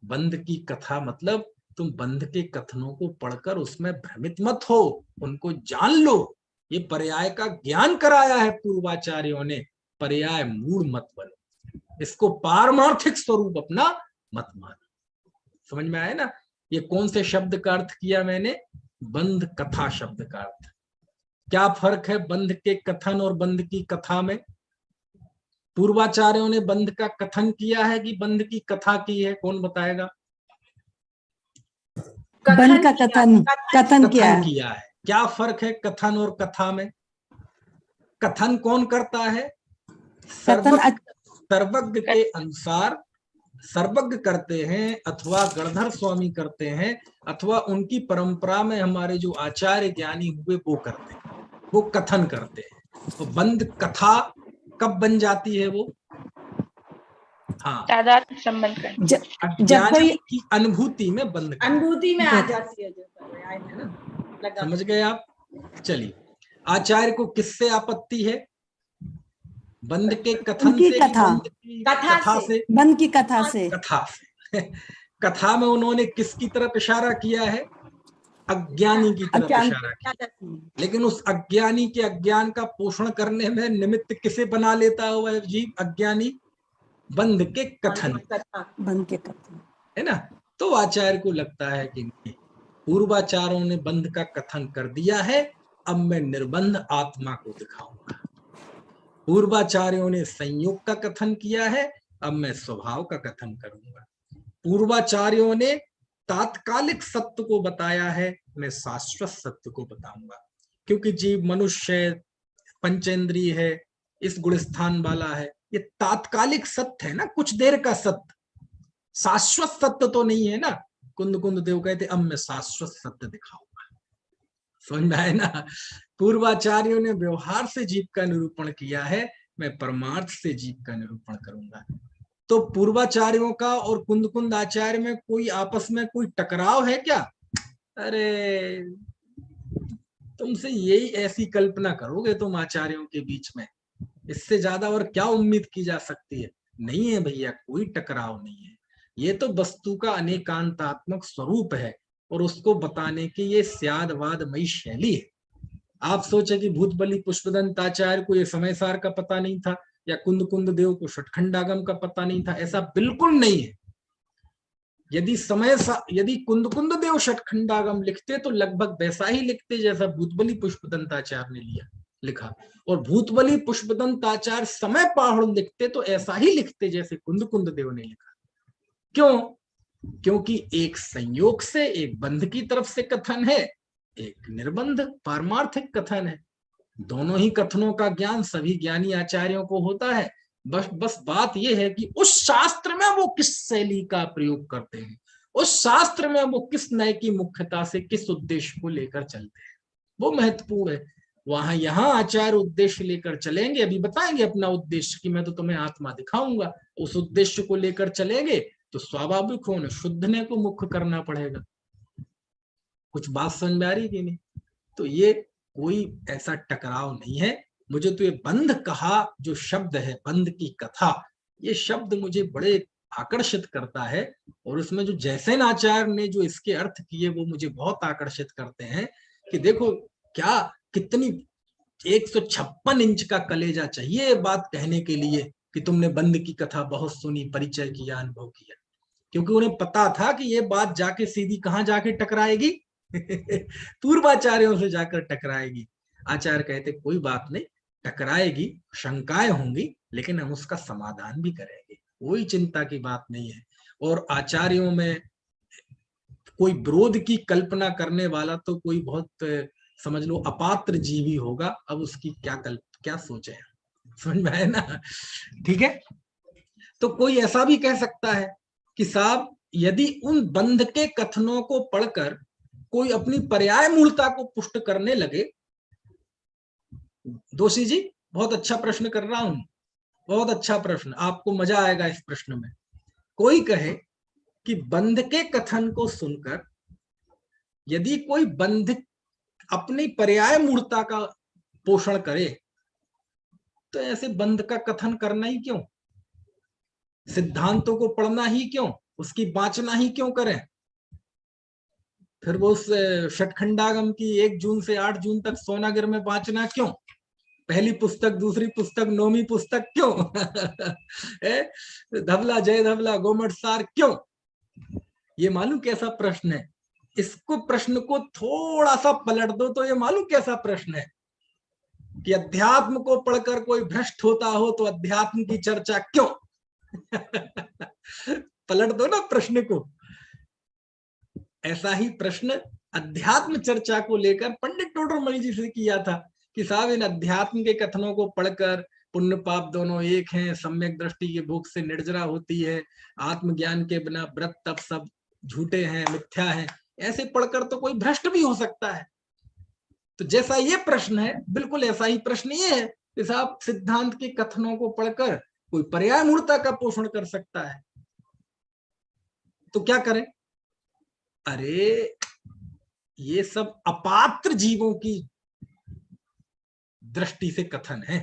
बंध की कथा मतलब तुम बंध के कथनों को पढ़कर उसमें भ्रमित मत हो, उनको जान लो। ये पर्याय का ज्ञान कराया है पूर्वाचार्यों ने, पर्याय मूल मत बनो, इसको पारमार्थिक स्वरूप अपना मत मानो। समझ में आया ना? ये कौन से शब्द का अर्थ किया मैंने? बंध कथा शब्द का अर्थ। क्या फर्क है बंध के कथन और बंध की कथा में? पूर्वाचार्यों ने बंध का कथन किया है कि बंध की कथा की है? कौन बताएगा? बंध का कथन किया है। क्या फर्क है कथन और कथा में? कथन कौन करता है? सर्वज्ञ के अनुसार सर्वज्ञ करते हैं, अथवा गणधर स्वामी करते हैं, अथवा उनकी परंपरा में हमारे जो आचार्य ज्ञानी हुए वो करते हैं, वो कथन करते हैं। तो बंध कथा कब बन जाती है? वो जब कोई की अनुभूति में बंध, अनुभूति में आ जाती है, समझ गए आप? चलिए, आचार्य को किससे आपत्ति है? बंध के कथन से, कथा से, बंध की कथा से। कथा में उन्होंने किसकी तरफ इशारा किया है? अज्ञानी की तरफ इशारा किया। लेकिन उस अज्ञानी के अज्ञान का पोषण करने में निमित्त किसे बना लेता है वह जीव? अज्ञानी। बंध के कथन, बंध के कथन, है ना। तो आचार्य को लगता है कि पूर्वाचार्यों ने बंध का कथन कर दिया है, अब मैं निर्बंध आत्मा को दिखाऊंगा। पूर्वाचार्यों ने संयोग का कथन किया है, अब मैं स्वभाव का कथन करूंगा। पूर्वाचार्यों ने तात्कालिक सत्य को बताया है, मैं शाश्वत सत्य को बताऊंगा। क्योंकि जीव मनुष्य पंचेंद्रिय है, इस गुणस्थान वाला है, ये तात्कालिक सत्य है ना, कुछ देर का सत्य, शाश्वत सत्य तो नहीं है ना। कुंद देव कहते अब मैं शाश्वत सत्य दिखाऊंगा। समझ में आए ना? पूर्वाचार्यों ने व्यवहार से जीव का निरूपण किया है, मैं परमार्थ से जीव का निरूपण करूंगा। तो पूर्वाचार्यों का और कुंद आचार्य में कोई आपस में कोई टकराव है क्या? अरे तुमसे यही ऐसी कल्पना करोगे तुम आचार्यों के बीच में, इससे ज्यादा और क्या उम्मीद की जा सकती है? नहीं है भैया, कोई टकराव नहीं है। ये तो वस्तु का अनेकांतात्मक स्वरूप है और उसको बताने की ये स्यादवादमयी शैली है। आप सोचे कि भूत बलि पुष्पदंत आचार्य को ये समय सार का पता नहीं था, या कुंद देव को षटखंडागम का पता नहीं था, ऐसा बिल्कुल नहीं है। यदि कुंद देव षटखंडागम लिखते तो लगभग वैसा ही लिखते जैसा भूतबली पुष्पदंत आचार्य ने लिखा, और भूतबली पुष्पदंत आचार्य समय पाहुड़ लिखते तो ऐसा ही लिखते जैसे कुंद देव ने लिखा। क्यों? क्योंकि एक संयोग से, एक बंध की तरफ से कथन है, एक निर्बंध पारमार्थिक कथन है। दोनों ही कथनों का ज्ञान सभी ज्ञानी आचार्यों को होता है। बस बात यह है कि उस शास्त्र में वो किस शैली का प्रयोग करते हैं, उस शास्त्र में वो किस नय की मुख्यता से किस उद्देश्य को लेकर चलते हैं, वो महत्वपूर्ण है। वहां यहाँ आचार्य उद्देश्य लेकर चलेंगे, अभी बताएंगे अपना उद्देश्य कि मैं तो तुम्हें आत्मा दिखाऊंगा, उस उद्देश्य को लेकर चलेंगे तो स्वाभाविक होने शुद्ध ने को मुख्य करना पड़ेगा। कुछ बात समझ में आ रही कि नहीं? तो ये कोई ऐसा टकराव नहीं है। मुझे तो ये बंध कहा जो शब्द है, बंध की कथा, ये शब्द मुझे बड़े आकर्षित करता है। और उसमें जो जैसेन आचार्य ने जो इसके अर्थ किए वो मुझे बहुत आकर्षित करते हैं कि देखो क्या कितनी 156 इंच का कलेजा चाहिए ये बात कहने के लिए कि तुमने बंध की कथा बहुत सुनी, परिचय किया, अनुभव किया। क्योंकि उन्हें पता था कि ये बात जाके सीधी कहां जाके टकराएगी पूर्वाचार्यों से जाकर टकराएगी। आचार्य कहते कोई बात नहीं, टकराएगी, शंकाएं होंगी, लेकिन हम उसका समाधान भी करेंगे, कोई चिंता की बात नहीं है। और आचार्यों में कोई विरोध की कल्पना करने वाला तो कोई बहुत समझ लो अपात्र जीवी होगा। अब उसकी क्या सोचे, समझ में आए ना? ठीक है। तो कोई ऐसा भी कह सकता है कि साहब यदि उन बंध के कथनों को पढ़कर कोई अपनी पर्याय मूलता को पुष्ट करने लगे। दोषी जी बहुत अच्छा प्रश्न कर रहा हूं, बहुत अच्छा प्रश्न, आपको मजा आएगा इस प्रश्न में। कोई कहे कि बंध के कथन को सुनकर यदि कोई बंध अपनी पर्याय मूलता का पोषण करे तो ऐसे बंध का कथन करना ही क्यों, सिद्धांतों को पढ़ना ही क्यों, उसकी वाचना ही क्यों करें? फिर वो उस षटखंडागम की 1 जून से 8 जून तक सोनागिर में वाचना क्यों, पहली पुस्तक, दूसरी पुस्तक, 9वीं पुस्तक क्यों धवला, जय धवला, गोमट सार क्यों? ये मालूम कैसा प्रश्न है? इसको प्रश्न को थोड़ा सा पलट दो तो ये मालूम कैसा प्रश्न है कि अध्यात्म को पढ़कर कोई भ्रष्ट होता हो तो अध्यात्म की चर्चा क्यों पलट दो ना प्रश्न को। ऐसा ही प्रश्न अध्यात्म चर्चा को लेकर पंडित टोडरमल जी से किया था कि साहब इन अध्यात्म के कथनों को पढ़कर पुण्य पाप दोनों एक हैं, सम्यक दृष्टि के भोग से निर्जरा होती है, आत्मज्ञान के बिना व्रत तप सब झूठे हैं, मिथ्या हैं, ऐसे पढ़कर तो कोई भ्रष्ट भी हो सकता है। तो जैसा ये प्रश्न है बिल्कुल ऐसा ही प्रश्न ये है कि साहब सिद्धांत के कथनों को पढ़कर कोई पर्याय मूर्ता का पोषण कर सकता है तो क्या करें? अरे ये सब अपात्र जीवों की दृष्टि से कथन है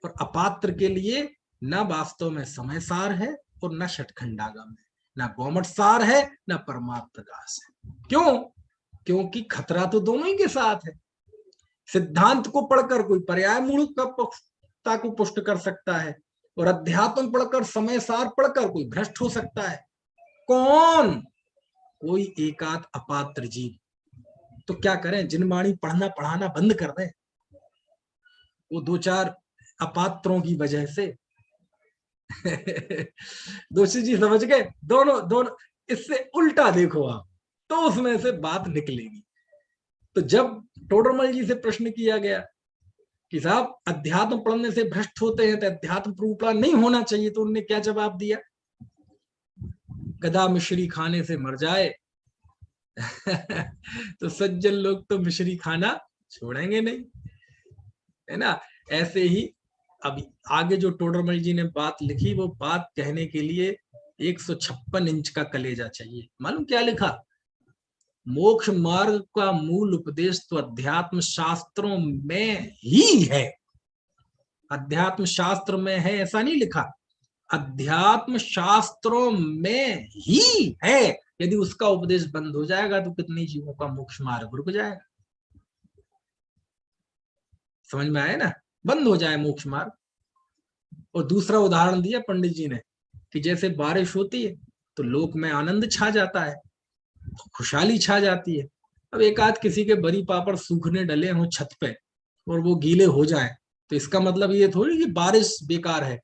और अपात्र के लिए न वास्तव में समय सार है और न षटखंडागम है, न गोमट सार है, न परमात्म प्रकाश है। क्यों? क्योंकि खतरा तो दोनों ही के साथ है। सिद्धांत को पढ़कर कोई पर्याय मूलता को पुष्ट कर सकता है और अध्यात्म पढ़कर, समय सार पढ़कर कोई भ्रष्ट हो सकता है। कौन? कोई एकाध अपात्र जीव। तो क्या करें? जिनवाणी पढ़ना पढ़ाना बंद कर दें वो 2-4 अपात्रों की वजह से दोषी जी समझ गए? दोनों इससे उल्टा देखो आप तो उसमें से बात निकलेगी। तो जब टोडरमल जी से प्रश्न किया गया कि साहब अध्यात्म पढ़ने से भ्रष्ट होते हैं तो अध्यात्म रूपा नहीं होना चाहिए, तो उन्होंने क्या जवाब दिया? गधा मिश्री खाने से मर जाए तो सज्जन लोग तो मिश्री खाना छोड़ेंगे नहीं, है ना? ऐसे ही अब आगे जो टोडरमल जी ने बात लिखी वो बात कहने के लिए 156 इंच का कलेजा चाहिए। मालूम क्या लिखा? मोक्ष मार्ग का मूल उपदेश तो अध्यात्म शास्त्रों में ही है। अध्यात्म शास्त्र में है ऐसा नहीं लिखा, अध्यात्म शास्त्रों में ही है। यदि उसका उपदेश बंद हो जाएगा तो कितने जीवों का मोक्ष मार्ग रुक जाएगा। समझ में आया ना? बंद हो जाए मोक्ष मार्ग। और दूसरा उदाहरण दिया पंडित जी ने कि जैसे बारिश होती है तो लोक में आनंद छा जाता है, खुशहाली छा जाती है। अब एक आध किसी के बरी पापड़ सूखने डले हो छत पे और वो गीले हो जाए तो इसका मतलब ये थोड़ी कि बारिश बेकार है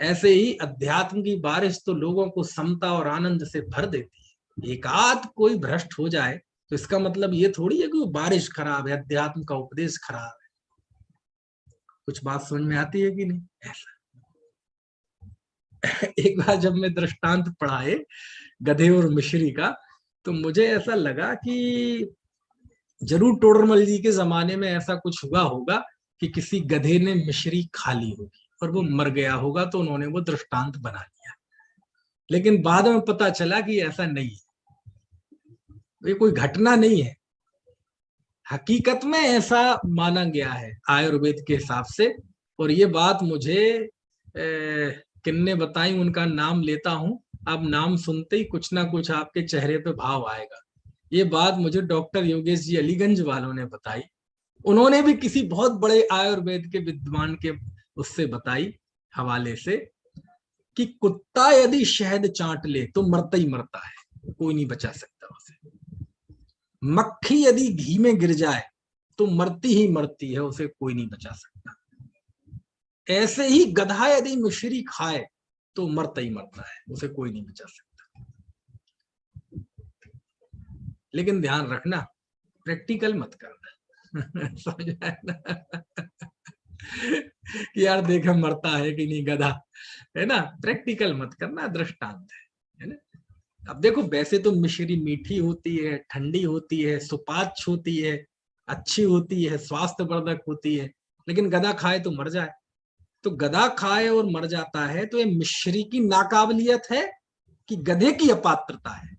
ऐसे ही अध्यात्म की बारिश तो लोगों को समता और आनंद से भर देती है। एक आध कोई भ्रष्ट हो जाए तो इसका मतलब ये थोड़ी है कि वो बारिश खराब है, अध्यात्म का उपदेश खराब है। कुछ बात समझ में आती है कि नहीं? ऐसा एक बार जब मैं दृष्टांत पढ़ाए गधे और मिश्री का, तो मुझे ऐसा लगा कि जरूर टोडरमल जी के जमाने में ऐसा कुछ हुआ होगा कि किसी गधे ने मिश्री खा ली होगी और वो मर गया होगा, तो उन्होंने वो दृष्टांत बना लिया। लेकिन बाद में पता चला कि ऐसा नहीं है, ये कोई घटना नहीं है, हकीकत में ऐसा माना गया है आयुर्वेद के हिसाब से। और ये बात मुझे किन्ने बताई, उनका नाम लेता हूं, आप नाम सुनते ही कुछ ना कुछ आपके चेहरे पे भाव आएगा। ये बात मुझे डॉक्टर योगेश जी अलीगंज वालों ने बताई। उन्होंने भी किसी बहुत बड़े आयुर्वेद के विद्वान के उससे बताई हवाले से, कि कुत्ता यदि शहद चाट ले तो मरता ही मरता है, कोई नहीं बचा सकता उसे। मक्खी यदि घी में गिर जाए तो मरती ही मरती है, उसे कोई नहीं बचा सकता। ऐसे ही गधा यदि मिश्री खाए तो मरता ही मरता है, उसे कोई नहीं बचा सकता। लेकिन ध्यान रखना, प्रैक्टिकल मत करना समझ आया ना कि यार देख मरता है कि नहीं गधा, है ना? प्रैक्टिकल मत करना, दृष्टांत है ना? अब देखो, वैसे तो मिश्री मीठी होती है, ठंडी होती है, सुपाच्य होती है, अच्छी होती है, स्वास्थ्यवर्धक होती है, लेकिन गधा खाए तो मर जाए। तो गधा खाए और मर जाता है, तो ये मिश्री की नाकाबिलियत है कि गधे की अपात्रता है?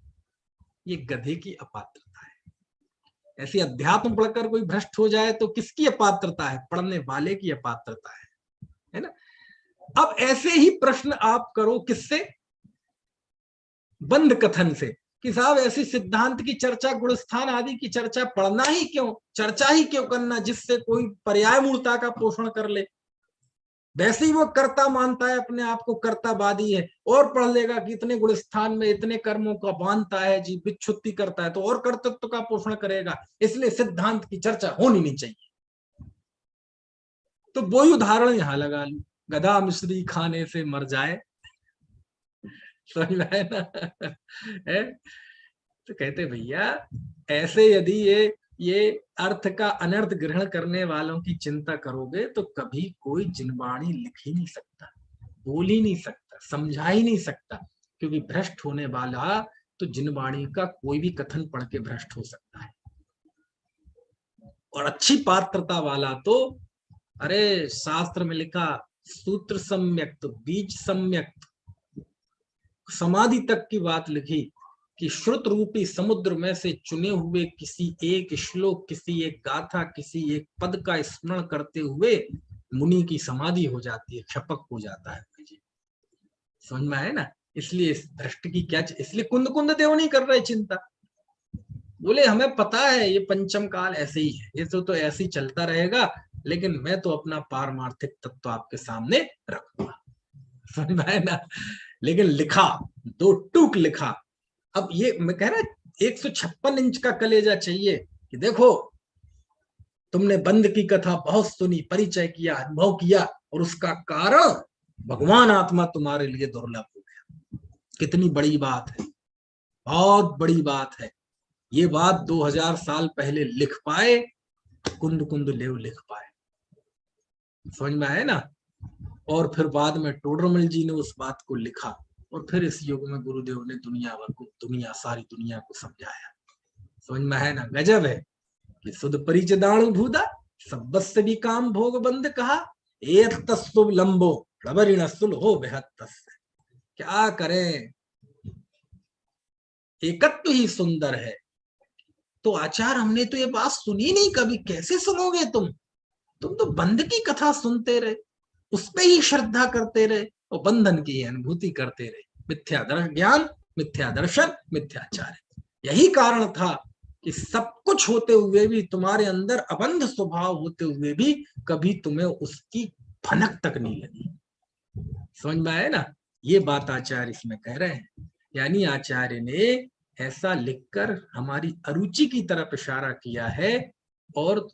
ये गधे की अपात्रता है। ऐसी अध्यात्म पढ़कर कोई भ्रष्ट हो जाए तो किसकी अपात्रता है? पढ़ने वाले की अपात्रता है ना? अब ऐसे ही प्रश्न आप करो किससे? बंद कथन से, कि साहब ऐसी सिद्धांत की चर्चा, गुणस्थान आदि की चर्चा पढ़ना ही क्यों, चर्चा ही क्यों करना जिससे कोई पर्याय मूर्ता का पोषण कर ले। वैसे ही वो कर्ता मानता है अपने आप को, कर्तावादी है, और पढ़ लेगा कि इतने गुणस्थान में इतने कर्मों का बांधता है जी, विच्छुत्ति करता है, तो और कर्तृत्व का पोषण करेगा। इसलिए सिद्धांत की चर्चा होनी नहीं चाहिए। तो वही उदाहरण यहां लगा लू, गधा मिश्री खाने से मर जाए, समझ में आया ना है? तो कहते भैया, ऐसे यदि ये अर्थ का अनर्थ ग्रहण करने वालों की चिंता करोगे तो कभी कोई जिनवाणी लिख ही नहीं सकता, बोल ही नहीं सकता, समझा ही नहीं सकता। क्योंकि भ्रष्ट होने वाला तो जिनवाणी का कोई भी कथन पढ़ के भ्रष्ट हो सकता है, और अच्छी पात्रता वाला तो, अरे शास्त्र में लिखा, सूत्र सम्यक तो बीज सम्यक, समाधि तक की बात लिखी कि श्रुत रूपी समुद्र में से चुने हुए किसी एक श्लोक, किसी एक गाथा, किसी एक पद का स्मरण करते हुए मुनि की समाधि हो जाती है, क्षपक हो जाता है। समझ में आए ना? इसलिए इस भ्रष्ट की क्या, इसलिए कुंद कुंद देव नहीं कर रहे चिंता। बोले हमें पता है ये पंचम काल ऐसे ही है, ये तो ऐसे ही चलता रहेगा, लेकिन मैं तो अपना पारमार्थिक तत्व आपके सामने रखूंगा। समझ में आए ना? लेकिन लिखा, दो टूक लिखा। अब ये मैं कह रहा 156 इंच का कलेजा चाहिए कि देखो तुमने बंद की कथा बहुत सुनी, परिचय किया, अनुभव किया, और उसका कारण भगवान आत्मा तुम्हारे लिए दुर्लभ हो गया। कितनी बड़ी बात है, बहुत बड़ी बात है। ये बात 2000 साल पहले लिख पाए कुंद कुंद लेव, लिख पाए। समझ में आए ना? और फिर बाद में टोडरमल जी ने उस बात को लिखा, और फिर इस युग में गुरुदेव ने दुनिया भर को, सारी दुनिया को समझाया। समझ में है ना? गजब है कि सुध परिचदाणु भूदा सबस्य भी काम भोग बंद कहा, एक तस्व लंबो रबरिण सुल हो बेहद। क्या करें, एकत्व ही सुंदर है। तो आचार, हमने तो ये बात सुनी नहीं कभी, कैसे सुनोगे तुम तो बंध की कथा सुनते रहे, उस पर ही श्रद्धा करते रहे, और बंधन की अनुभूति करते रहे। मिथ्या ज्ञान, मिथ्या दर्शन, मिथ्याचार्य। यही कारण था कि सब कुछ होते हुए भी, तुम्हारे अंदर अबंध स्वभाव होते हुए भी, कभी तुम्हें उसकी भनक तक नहीं लगी। समझ में आया ना? ये बात आचार्य इसमें कह रहे हैं। यानी आचार्य ने ऐसा लिखकर हमारी अरुचि की तरफ इशारा किया है, और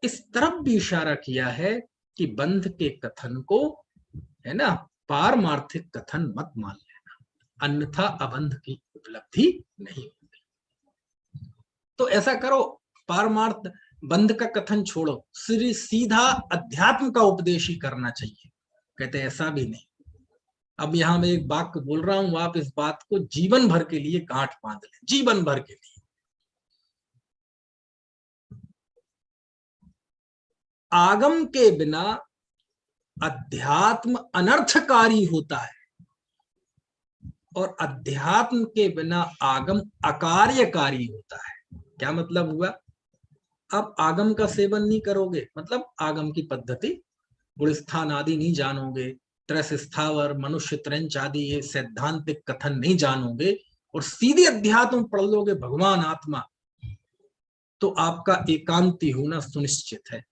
इस तरफ भी इशारा किया है कि बंध के कथन को, है ना, पारमार्थिक कथन मत मान लेना, अन्यथा अबंध की उपलब्धि नहीं होगी। तो ऐसा करो, पारमार्थ बंध का कथन छोड़ो, सीधा अध्यात्म का उपदेश ही करना चाहिए। कहते ऐसा भी नहीं। अब यहां मैं एक वाक्य बोल रहा हूं, आप इस बात को जीवन भर के लिए गांठ बांध लें, जीवन भर के लिए। आगम के बिना अध्यात्म अनर्थकारी होता है और अध्यात्म के बिना आगम अकार्यकारी होता है। क्या मतलब हुआ? अब आगम का सेवन नहीं करोगे, मतलब आगम की पद्धति, गुणस्थान आदि नहीं जानोगे, त्रस स्थावर मनुष्य त्रंच आदि ये सैद्धांतिक कथन नहीं जानोगे और सीधे अध्यात्म पढ़ लोगे, भगवान आत्मा, तो आपका एकांती होना सुनिश्चित है।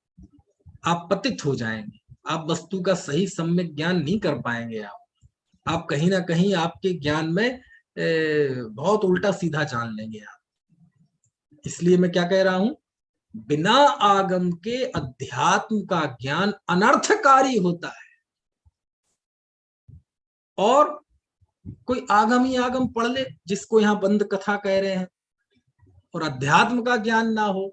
आप पतित हो जाएंगे, आप वस्तु का सही सम्यक ज्ञान नहीं कर पाएंगे। आप कहीं ना कहीं आपके ज्ञान में बहुत उल्टा सीधा जान लेंगे आप। इसलिए मैं क्या कह रहा हूं, बिना आगम के अध्यात्म का ज्ञान अनर्थकारी होता है। और कोई आगम ही आगम पढ़ ले, जिसको यहाँ बंद कथा कह रहे हैं, और अध्यात्म का ज्ञान ना हो,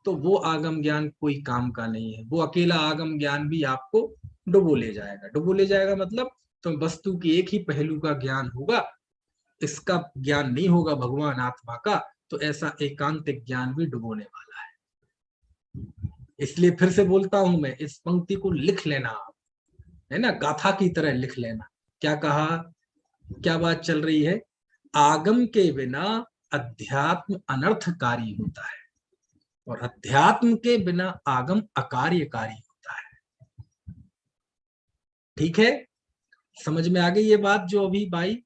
तो वो आगम ज्ञान कोई काम का नहीं है। वो अकेला आगम ज्ञान भी आपको डुबो ले जाएगा। डुबो ले जाएगा मतलब तो वस्तु की एक ही पहलू का ज्ञान होगा, इसका ज्ञान नहीं होगा भगवान आत्मा का, तो ऐसा एकांतिक ज्ञान भी डुबोने वाला है। इसलिए फिर से बोलता हूं मैं, इस पंक्ति को लिख लेना आप, है ना, गाथा की तरह लिख लेना। क्या कहा, क्या बात चल रही है? आगम के बिना अध्यात्म अनर्थकारी होता है और अध्यात्म के बिना आगम अकार्यकारी होता है। ठीक है, समझ में आ गई ये बात जो अभी बाई,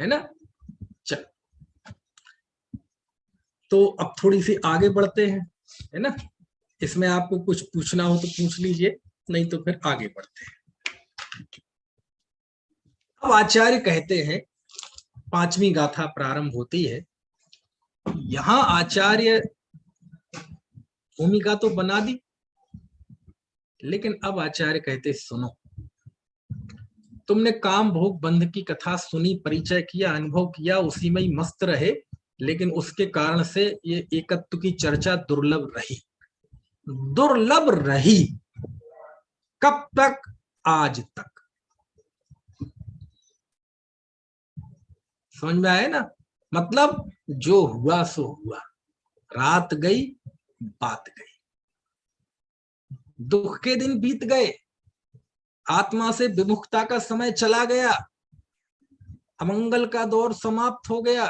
है ना? चल, तो अब थोड़ी सी आगे बढ़ते हैं, है ना। इसमें आपको कुछ पूछना हो तो पूछ लीजिए, नहीं तो फिर आगे बढ़ते हैं। अब आचार्य कहते हैं, पांचवी गाथा प्रारंभ होती है। यहां आचार्य भूमिका तो बना दी, लेकिन अब आचार्य कहते सुनो, तुमने काम भोग बंध की कथा सुनी, परिचय किया, अनुभव किया, उसी में ही मस्त रहे, लेकिन उसके कारण से ये एकत्व की चर्चा दुर्लभ रही। दुर्लभ रही कब तक? आज तक। समझ में आया ना? मतलब जो हुआ सो हुआ, रात गई बात गई, दुख के दिन बीत गए, आत्मा से विमुखता का समय चला गया, अमंगल का दौर समाप्त हो गया,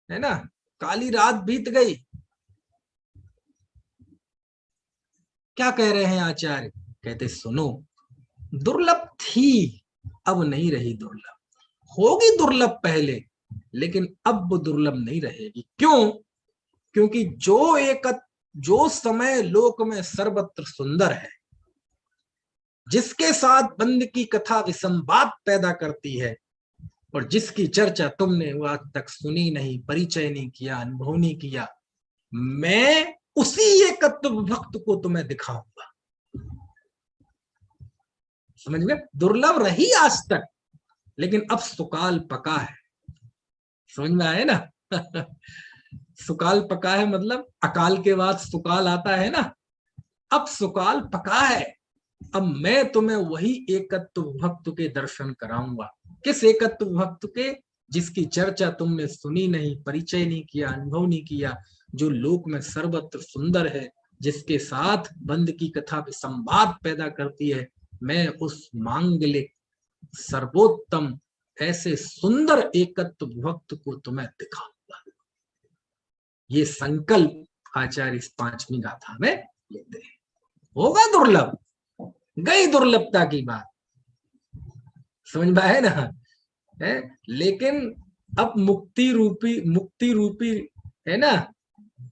है ना, काली रात बीत गई। क्या कह रहे हैं आचार्य? कहते सुनो, दुर्लभ थी, अब नहीं रही दुर्लभ। होगी दुर्लभ पहले, लेकिन अब वो दुर्लभ नहीं रहेगी। क्यों? क्योंकि जो समय लोक में सर्वत्र सुंदर है, जिसके साथ बंद की कथा विसंवाद पैदा करती है, और जिसकी चर्चा तुमने आज तक सुनी नहीं, परिचय नहीं किया, अनुभव नहीं किया, मैं उसी एकत्व भक्त को तुम्हें दिखाऊंगा। समझ गए? दुर्लभ रही आज तक, लेकिन अब सुकाल पका है। समझ में आए ना? सुकाल पका है मतलब अकाल के बाद सुकाल आता है ना। अब सुकाल पका है, अब मैं तुम्हें वही एकत्व भक्त के दर्शन कराऊंगा। किस एकत्व भक्त के? जिसकी चर्चा तुमने सुनी नहीं, परिचय नहीं किया, अनुभव नहीं किया, जो लोक में सर्वत्र सुंदर है, जिसके साथ बंद की कथा पे संवाद पैदा करती है। मैं उस मांगलिक सर्वोत्तम ऐसे सुंदर एकत्व भक्त को तुम्हें दिखाऊंगा। ये संकल्प आचार्य इस पांचवी गाथा में लेते हैं। होगा दुर्लभ, गई दुर्लभता की बात, समझ में आए ना? है, लेकिन अब मुक्ति रूपी है ना,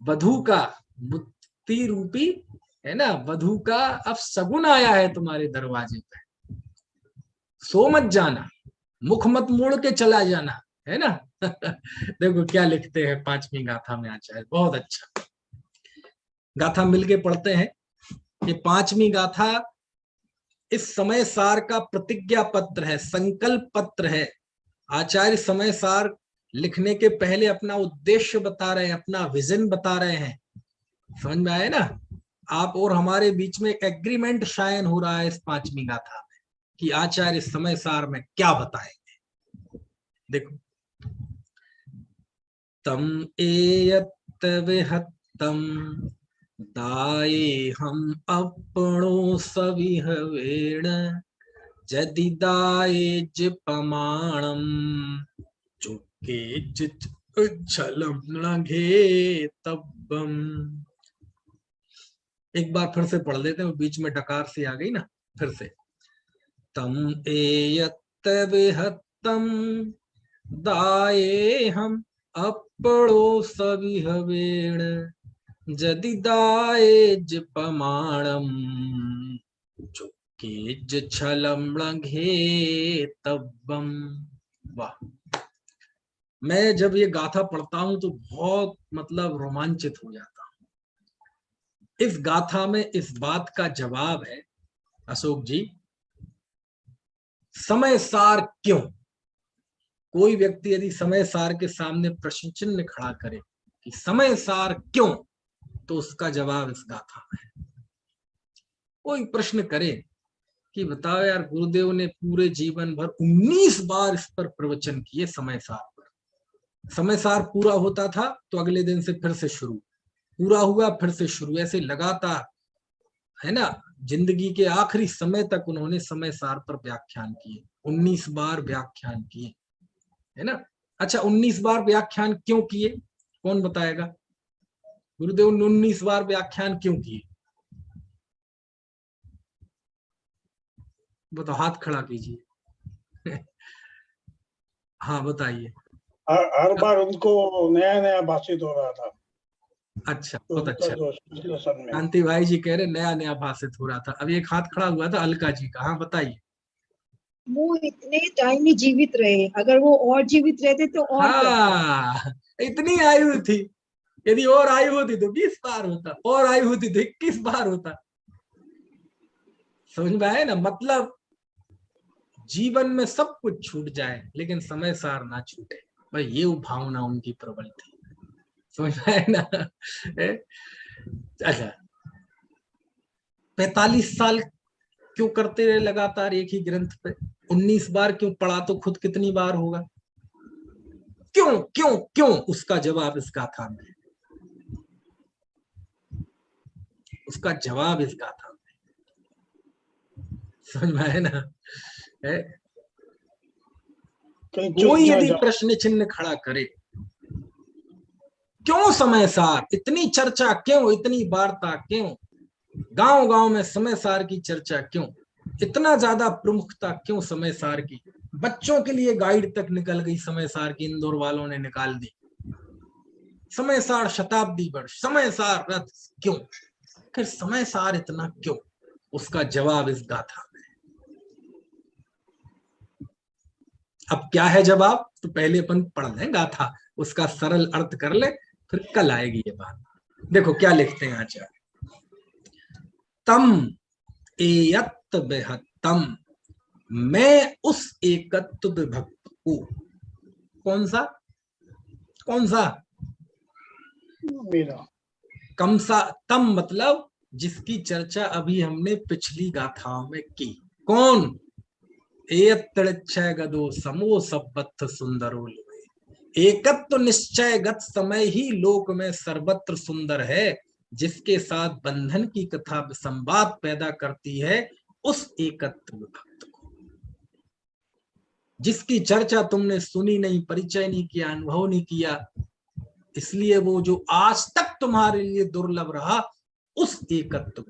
वधु का, मुक्ति रूपी है ना, वधु का अब सगुन आया है तुम्हारे दरवाजे पे। सो मत जाना, मुख मत मोड़ के चला जाना, है ना। देखो क्या लिखते हैं पांचवी गाथा में आचार्य, बहुत अच्छा। गाथा मिलके पढ़ते हैं। ये पांचवी गाथा इस समय सार का प्रतिज्ञा पत्र है, संकल्प पत्र है। आचार्य समय सार लिखने के पहले अपना उद्देश्य बता रहे हैं, अपना विजन बता रहे हैं। समझ में आए ना? आप और हमारे बीच में एक एग्रीमेंट शायन हो रहा है इस पांचवी गाथा में कि आचार्य समय सार में क्या बताएंगे। देखो, तम एयत विहत्तम दाये हम अपनो सविहवेण जदि दाये जिपमाणम चुके छलम लंघे तब्बम। एक बार फिर से पढ़ लेते हैं, बीच में डकार से आ गई ना, फिर से। तम एयत विहत्तम दाये हम अपड़ो सविहवेण जदि दाये जिपमाणम चुके छलम लंघे तब्बम। वाह! मैं जब ये गाथा पढ़ता हूं तो बहुत मतलब रोमांचित हो जाता हूं। इस गाथा में इस बात का जवाब है अशोक जी, समय सार क्यों। कोई व्यक्ति यदि समय सार के सामने प्रश्न चिन्ह खड़ा करे कि समय सार क्यों, तो उसका जवाब इस गाथा में है। कोई प्रश्न करे कि बताओ यार, गुरुदेव ने पूरे जीवन भर 19 बार इस पर प्रवचन किए समय सार पर। समय सार पूरा होता था तो अगले दिन से फिर से शुरू, पूरा हुआ फिर से शुरू, ऐसे लगातार, है ना। जिंदगी के आखिरी समय तक उन्होंने समय सार पर व्याख्यान किए, 19 बार व्याख्यान किए, है ना। अच्छा, 19 बार व्याख्यान क्यों किए, कौन बताएगा? गुरुदेव ने 19 बार व्याख्यान क्यों किए? बताओ, हाथ खड़ा कीजिए। हाँ बताइए। हर बार उनको नया नया भाषित हो रहा था। अच्छा, बहुत अच्छा। में कांति भाई जी कह रहे नया नया भाषित हो रहा था। अब एक हाथ खड़ा हुआ था अलका जी का, हाँ बताइए। वो इतने टाइम में जीवित रहे, अगर वो और जीवित रहते तो और हाँ, इतनी आयु थी, यदि और आयु होती तो 20 बार होता, और आयु होती तो 21 बार होता। समझ में आए ना? मतलब जीवन में सब कुछ छूट जाए लेकिन समय सार ना छूटे, भाई ये भावना उनकी प्रबल थी। समझ में आए ना? अच्छा, 45 साल क्यों करते रहे लगातार एक ही ग्रंथ पे? 19 बार क्यों पढ़ा तो खुद कितनी बार होगा? क्यों क्यों क्यों? उसका जवाब इस गाथा में, उसका जवाब इस गाथा में। समझ में आए ना? कोई यदि प्रश्न चिन्ह खड़ा करे, क्यों समय सार, इतनी चर्चा क्यों, इतनी वार्ता क्यों, गांव गांव में समय सार की चर्चा क्यों, इतना ज्यादा प्रमुखता क्यों समय सार की? बच्चों के लिए गाइड तक निकल गई समय सार की, इंदौर वालों ने निकाल दी। समय सार शताब्दी वर्ष, समय सार रथ, क्यों? फिर समय सार इतना क्यों? उसका जवाब इस गाथा में। अब क्या है जवाब, तो पहले अपन पढ़ लें गाथा, उसका सरल अर्थ कर ले, फिर कल आएगी ये बात। देखो क्या लिखते हैं आचार्य, तम एयत विहत्तम, मैं उस एकत्व विभक्त को, कौन सा, कौन सा? मेरा। कम सा, तम मतलब जिसकी चर्चा अभी हमने पिछली गाथाओं में की। कौन? एयत्तृच्छय गदो समो सब्बत्थ सुंदरो लुए। एकत्व निश्चय गत समय ही लोक में सर्वत्र सुंदर है, जिसके साथ बंधन की कथा संवाद पैदा करती है उस एकत्व विभक्त को, जिसकी चर्चा तुमने सुनी नहीं, परिचय नहीं किया, अनुभव नहीं किया, इसलिए वो जो आज तक तुम्हारे लिए दुर्लभ रहा, उस एकत्व।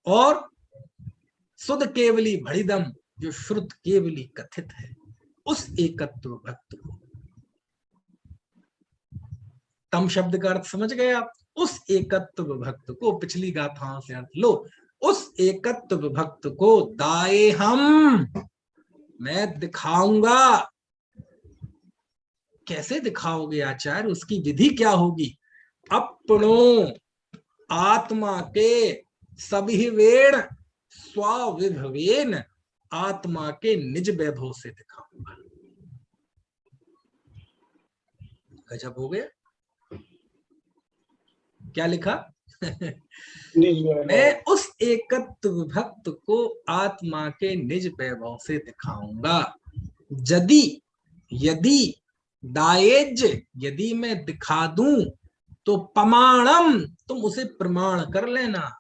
और शुद्ध केवली भड़िदम, जो श्रुत केवली कथित है, उस एकत्व भक्त को। तम शब्द का अर्थ समझ गए आप? उस एकत्व भक्त को, पिछली गाथाओं से अर्थ लो, उस एकत्व भक्त को दाए हम, मैं दिखाऊंगा। कैसे दिखाओगे आचार्य, उसकी विधि क्या होगी? अपनों आत्मा के सविवेण स्वाविभवेन आत्मा के निज वैभव से दिखाऊंगा। गजब हो गया। क्या लिखा? मैं उस एकत्व विभक्त को आत्मा के निज वैभव से दिखाऊंगा। यदि दायज, यदि मैं दिखा दूं तो प्रमाणम, तुम उसे प्रमाण कर लेना।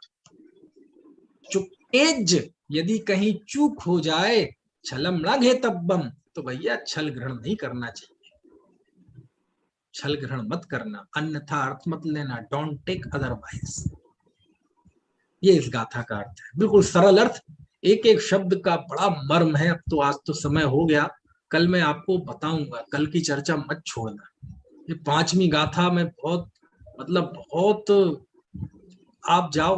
चुकेज, यदि कहीं चूक हो जाए, छलम न घेतब्बम, तो भैया छल ग्रहण नहीं करना चाहिए, छल ग्रहण मत करना, अन्यथा अर्थ मत लेना, डोंट टेक अदरवाइज। ये इस गाथा का अर्थ है, बिल्कुल सरल अर्थ, एक एक शब्द का बड़ा मर्म है। अब तो आज तो समय हो गया, कल मैं आपको बताऊंगा, कल की चर्चा मत छोड़ना। ये 5वीं गाथा में बहुत बहुत आप जाओ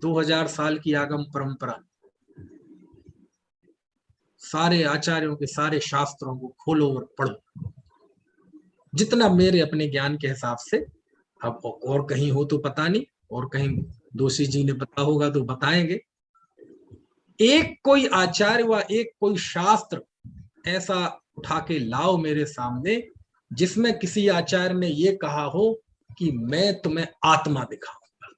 2000 साल की आगम परंपरा, सारे आचार्यों के सारे शास्त्रों को खोलो और पढ़ो, जितना मेरे अपने ज्ञान के हिसाब से। अब और कहीं हो तो पता नहीं, और कहीं दोषी जी ने पता होगा तो बताएंगे। एक कोई आचार्य व एक कोई शास्त्र ऐसा उठा के लाओ मेरे सामने जिसमें किसी आचार्य ने ये कहा हो कि मैं तुम्हें आत्मा दिखाऊंगा,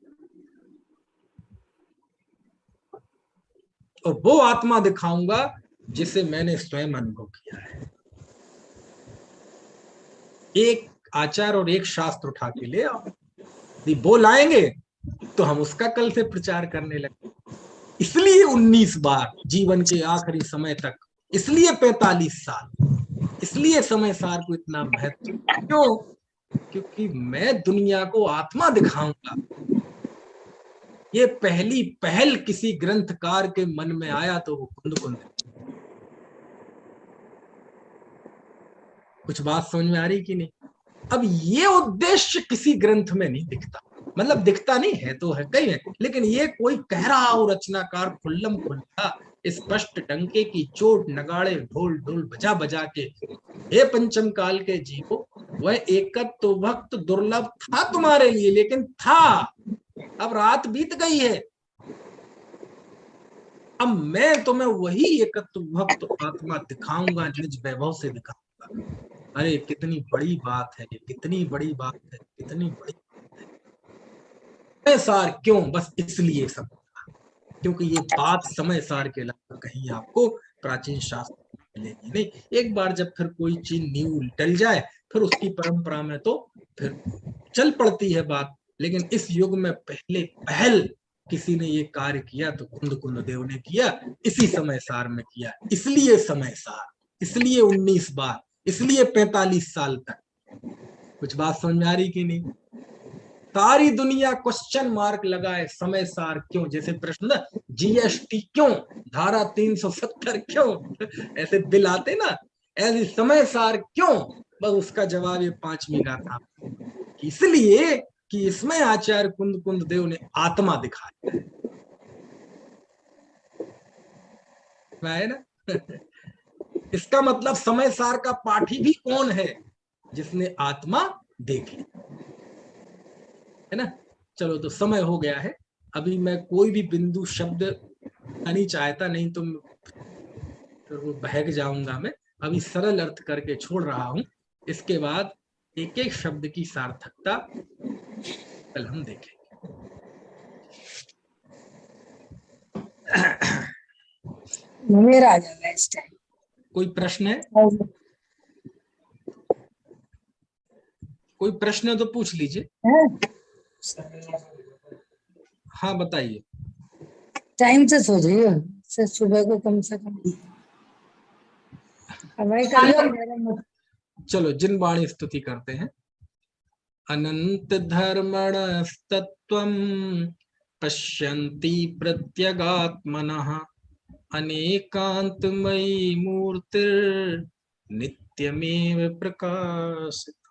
और वो आत्मा दिखाऊंगा जिसे मैंने स्वयं अनुभव किया है। एक आचार और एक शास्त्र उठा के ले आओ, यदि वो लाएंगे तो हम उसका कल से प्रचार करने लगे। इसलिए 19 बार जीवन के आखिरी समय तक, इसलिए 45 साल, इसलिए समय सार को इतना महत्व। क्यों? क्योंकि मैं दुनिया को आत्मा दिखाऊंगा। ये पहली पहल किसी ग्रंथकार के मन में आया तो वो कुंद कुंद। कुछ बात समझ में आ रही कि नहीं? अब ये उद्देश्य किसी ग्रंथ में नहीं दिखता, मतलब दिखता नहीं है तो है कहीं है, लेकिन ये कोई कह रहा हो रचनाकार खुल्लम खुल्ला स्पष्ट डंके की चोट नगाड़े ढोल ढोल बजा बजा के, हे पंचम काल के जीवो, वह एकत्व भक्त दुर्लभ था तुम्हारे लिए, लेकिन था, अब रात बीत गई है, अब मैं तुम्हें वही एकत्व भक्त आत्मा दिखाऊंगा, निज वैभव से दिखाऊंगा। अरे कितनी बड़ी बात है, कितनी बड़ी बात है, कितनी बड़ी बात है। समय सार क्यों? बस इसलिए सब, क्योंकि ये बात समय सार के अलावा कहीं आपको प्राचीन शास्त्र मिलेगी नहीं। एक बार जब फिर कोई चीज न्यू डल जाए, फिर उसकी परंपरा में तो फिर चल पड़ती है बात, लेकिन इस युग में पहले पहल किसी ने ये कार्य किया तो कुंद कुंद देव ने किया, इसी समय सार में किया। इसलिए समय सार, इसलिए 19 बार, इसलिए 45 साल तक। कुछ बात समझ में आ रही कि नहीं? सारी दुनिया क्वेश्चन मार्क लगाए, समय सार क्यों? जैसे प्रश्न जीएसटी क्यों, धारा 370 क्यों, ऐसे बिल आते ना, ऐसे समय सार क्यों, बस उसका जवाब ये 5वीं गाथा, इसलिए कि इसमें आचार्य कुंद कुंद देव ने आत्मा दिखाया है ना। इसका मतलब समय सार का पाठी भी कौन है? जिसने आत्मा देखी, है ना। चलो तो समय हो गया है, अभी मैं कोई भी बिंदु शब्द नहीं चाहता, नहीं तो फिर वो बहक जाऊंगा मैं। अभी सरल अर्थ करके छोड़ रहा हूं, इसके बाद एक एक शब्द की सार्थकता कल हम देखेंगे। मेरा आ जाएगा इस टाइम। कोई प्रश्न है? कोई प्रश्न है तो पूछ लीजिए। हाँ बताइए। टाइम से सो जाइए, से सुबह को कम से कम चलो जिन वाणी स्तुति करते हैं। अनंत धर्मणस्तत्त्वं पश्यन्ति प्रत्यगात्मनः अनेकांतमयी मूर्तिर्नित्यमेव प्रकाशते।